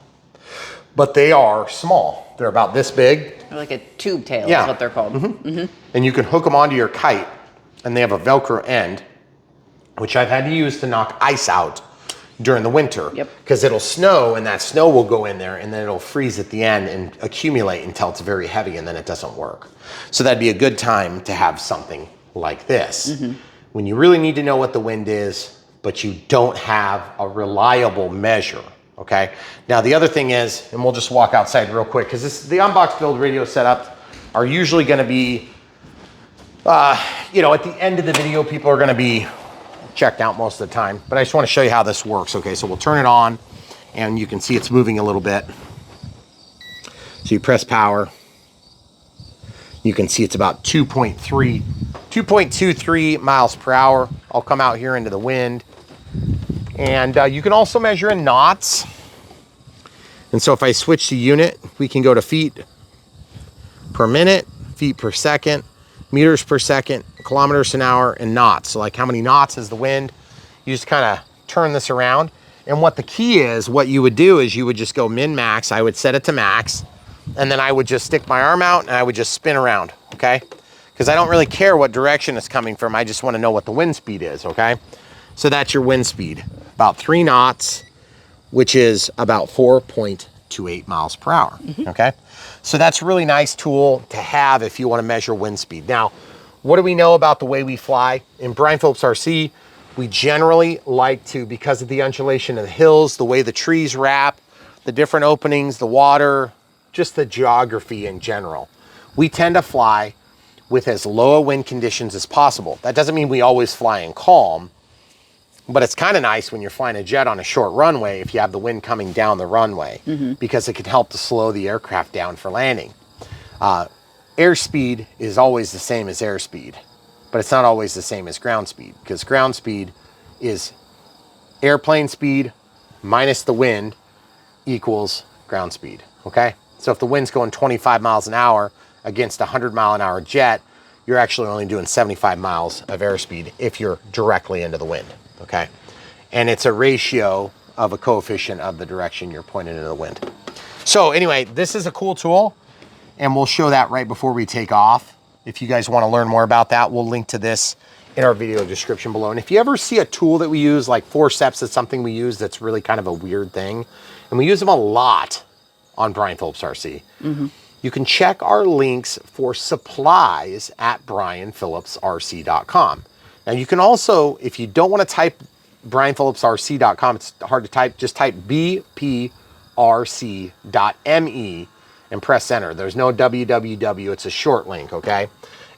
but they are small. They're about this big. They're like a tube tail is what they're called. And you can hook them onto your kite, and they have a Velcro end, which I've had to use to knock ice out during the winter. Yep. Because it'll snow and that snow will go in there and then it'll freeze at the end and accumulate until it's very heavy and then it doesn't work. So that'd be a good time to have something like this. When you really need to know what the wind is, but you don't have a reliable measure, okay? Now the other thing is, and we'll just walk outside real quick, because the Unbox build radio setups are usually gonna be, you know, at the end of the video, people are gonna be checked out most of the time, but I just wanna show you how this works, okay? So we'll turn it on, and you can see it's moving a little bit. So you press power. You can see it's about 2.23 miles per hour. I'll come out here into the wind. And you can also measure in knots. And so if I switch to unit, we can go to feet per minute, feet per second, meters per second, kilometers an hour, and knots. So like how many knots is the wind? You just kind of turn this around. And what the key is, what you would do is you would just go min max. I would set it to max. And then I would just stick my arm out and I would just spin around, okay? Because I don't really care what direction it's coming from. I just want to know what the wind speed is, okay? So that's your wind speed, about 3 knots, which is about 4.28 miles per hour, okay? So that's a really nice tool to have if you want to measure wind speed. Now, what do we know about the way we fly? In Brian Phillips RC, we generally like to, because of the undulation of the hills, the way the trees wrap, the different openings, the water, just the geography in general, we tend to fly with as low a wind conditions as possible. That doesn't mean we always fly in calm, but it's kind of nice when you're flying a jet on a short runway if you have the wind coming down the runway, because it can help to slow the aircraft down for landing. Airspeed is always the same as airspeed, but it's not always the same as ground speed, because ground speed is airplane speed minus the wind equals ground speed, okay? So if the wind's going 25 miles an hour against a 100-mile-an-hour jet, you're actually only doing 75 miles of airspeed if you're directly into the wind, okay? And it's a ratio of a coefficient of the direction you're pointing into the wind. So anyway, this is a cool tool, and we'll show that right before we take off. If you guys want to learn more about that, we'll link to this in our video description below. And if you ever see a tool that we use, like forceps, that's something we use that's really kind of a weird thing, and we use them a lot on Brian Phillips RC. You can check our links for supplies at brianphillipsrc.com. Now you can also, if you don't want to type brianphillipsrc.com, it's hard to type, just type bprc.me and press enter. There's no www, it's a short link, okay?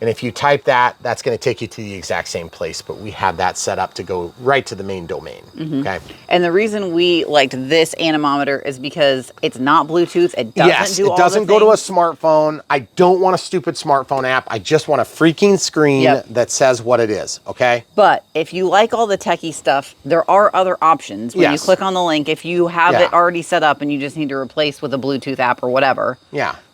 And if you type that, that's gonna take you to the exact same place, but we have that set up to go right to the main domain, okay? And the reason we liked this anemometer is because it's not Bluetooth. It doesn't do all the things. It doesn't go to a smartphone. I don't want a stupid smartphone app. I just want a freaking screen that says what it is, okay? But if you like all the techie stuff, there are other options. When you click on the link, if you have it already set up and you just need to replace with a Bluetooth app or whatever.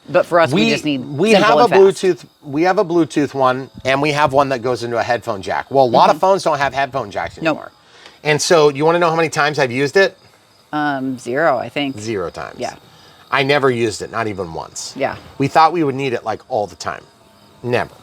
But for us, we just need we have a Bluetooth one, and we have one that goes into a headphone jack. Well, a lot of phones don't have headphone jacks anymore. And so, you want to know how many times I've used it? 0, I think. 0 times. Yeah. I never used it, not even once. Yeah. We thought we would need it like all the time. Never.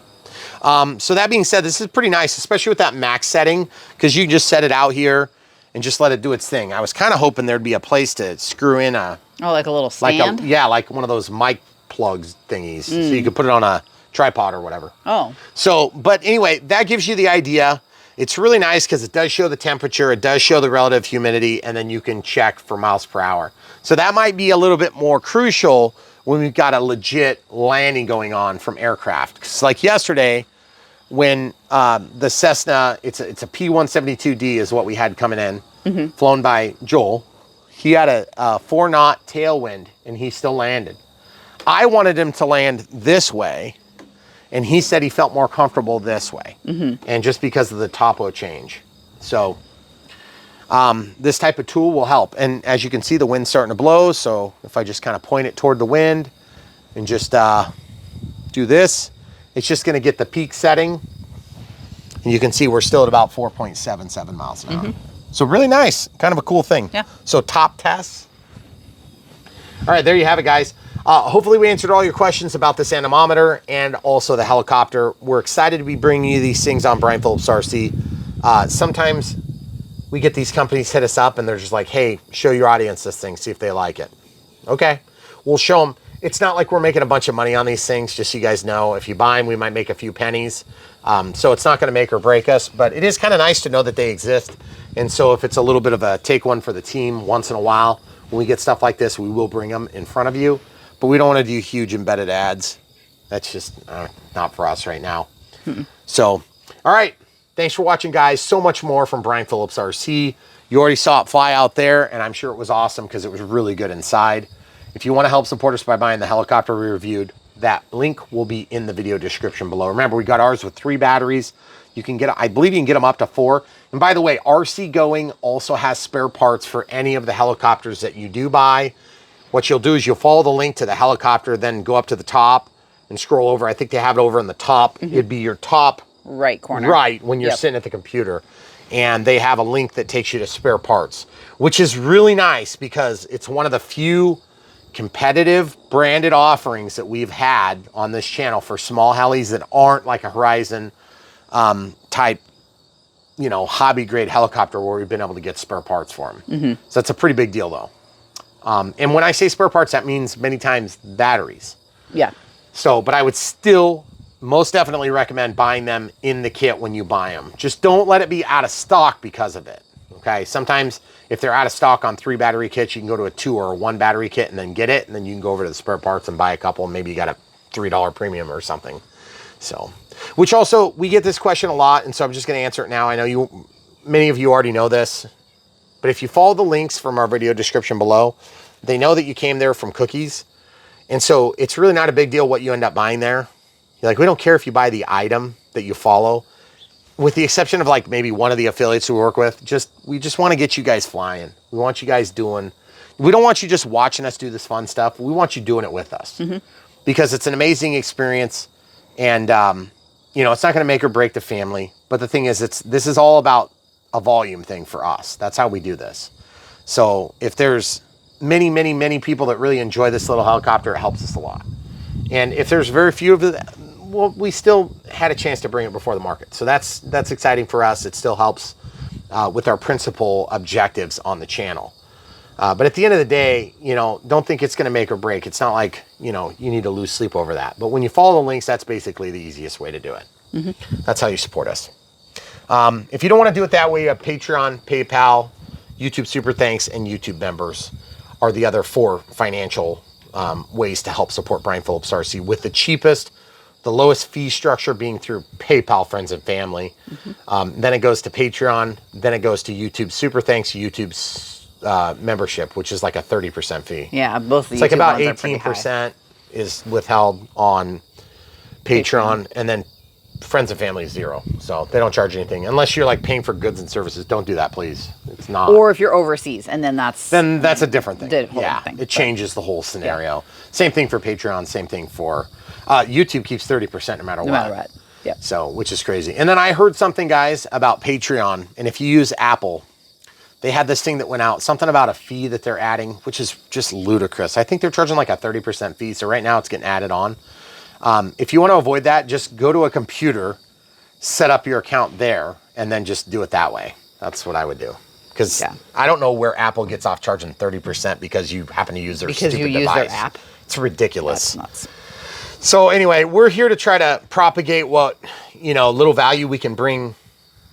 So that being said, this is pretty nice, especially with that max setting, because you just set it out here and just let it do its thing. I was kind of hoping there'd be a place to screw in a... Oh, like a little stand? Like one of those mic plugs thingies, so you could put it on a tripod or whatever. Oh. So, but anyway, that gives you the idea. It's really nice because it does show the temperature, it does show the relative humidity, and then you can check for miles per hour. So that might be a little bit more crucial when we've got a legit landing going on from aircraft. Because like yesterday, when the Cessna, it's a P172D is what we had coming in, flown by Joel. He had a 4-knot tailwind, and he still landed. I wanted him to land this way, and he said he felt more comfortable this way, and just because of the topo change. So this type of tool will help. And as you can see, the wind's starting to blow, so if I just kind of point it toward the wind and just do this, it's just going to get the peak setting, and you can see we're still at about 4.77 miles an hour. So really nice, kind of a cool thing. Yeah. So top tests. All right, there you have it, guys. Hopefully we answered all your questions about this anemometer and also the helicopter. We're excited to be bringing you these things on Brian Phillips RC. Sometimes we get these companies hit us up and they're just like, hey, show your audience this thing, see if they like it. Okay, we'll show them. It's not like we're making a bunch of money on these things, just so you guys know. If you buy them, we might make a few pennies. So it's not going to make or break us, but it is kind of nice to know that they exist. And so if it's a little bit of a take one for the team once in a while, when we get stuff like this, we will bring them in front of you. But we don't want to do huge embedded ads. That's just not for us right now. So, all right. Thanks for watching, guys. So much more from Brian Phillips RC. You already saw it fly out there, and I'm sure it was awesome because it was really good inside. If you want to help support us by buying the helicopter we reviewed, that link will be in the video description below. Remember, we got ours with 3 batteries. You can get, I believe you can get them up to 4. And by the way, RC Going also has spare parts for any of the helicopters that you do buy. What you'll do is you'll follow the link to the helicopter, then go up to the top and scroll over. I think they have it over in the top. It'd be your top right corner. Right, when you're sitting at the computer. And they have a link that takes you to spare parts, which is really nice because it's one of the few competitive branded offerings that we've had on this channel for small helis that aren't like a Horizon type, you know, hobby grade helicopter where we've been able to get spare parts for them. So that's a pretty big deal though. And when I say spare parts, that means many times batteries. Yeah. So, but I would still most definitely recommend buying them in the kit when you buy them. Just don't let it be out of stock because of it. Okay, sometimes if they're out of stock on 3 battery kits, you can go to a 2 or a 1 battery kit and then get it, and then you can go over to the spare parts and buy a couple, and maybe you got a $3 premium or something. So, which also, we get this question a lot, and so I'm just gonna answer it now. I know many of you already know this, but if you follow the links from our video description below, they know that you came there from cookies, and so it's really not a big deal what you end up buying there. You're like, we don't care if you buy the item that you follow, with the exception of like maybe one of the affiliates we work with. We just want to get you guys flying. We want you guys doing, we don't want you just watching us do this fun stuff. We want you doing it with us because it's an amazing experience. And, you know, it's not going to make or break the family. But the thing is, this is all about a volume thing for us. That's how we do this. So if there's many, many, many people that really enjoy this little helicopter, it helps us a lot. And if there's very few of them, well, we still had a chance to bring it before the market. So that's exciting for us. It still helps with our principal objectives on the channel. But at the end of the day, you know, don't think it's going to make or break. It's not like, you know, you need to lose sleep over that. But when you follow the links, that's basically the easiest way to do it. That's how you support us. If you don't want to do it that way, you have Patreon, PayPal, YouTube Super Thanks, and YouTube members are the other 4 financial ways to help support Brian Phillips RC, with the cheapest, the lowest fee structure being through PayPal, friends and family. Then it goes to Patreon. Then it goes to YouTube Super Thanks, YouTube's membership, which is like a 30% fee. Yeah, both the It's like about 18% is withheld on Patreon, and then friends and family is 0. So they don't charge anything unless you're like paying for goods and services. Don't do that, please. It's not. Or if you're overseas, and then that's a different thing. It changes the whole scenario. Yeah. Same thing for Patreon. Same thing for YouTube. Keeps 30% no matter what. No matter what. Yeah. So, which is crazy. And then I heard something, guys, about Patreon, and if you use Apple, they had this thing that went out, something about a fee that they're adding, which is just ludicrous. I think they're charging like a 30% fee. So right now it's getting added on. If you want to avoid that, just go to a computer, set up your account there, and then just do it that way. That's what I would do. Because I don't know where Apple gets off charging 30% because you happen to use their stupid device. Because you use their app? It's ridiculous. That's nuts. So anyway, we're here to try to propagate what, you know, little value we can bring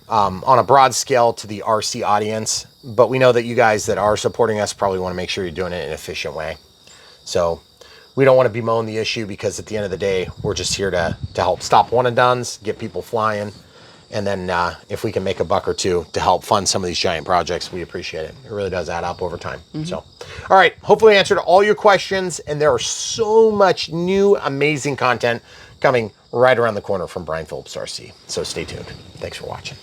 on a broad scale to the RC audience. But we know that you guys that are supporting us probably want to make sure you're doing it in an efficient way. So we don't want to bemoan the issue, because at the end of the day, we're just here to help stop one and dones, get people flying. And then if we can make a buck or two to help fund some of these giant projects, we appreciate it. It really does add up over time. So, all right, hopefully I answered all your questions. And there are so much new, amazing content coming right around the corner from Brian Phillips RC. So stay tuned. Thanks for watching.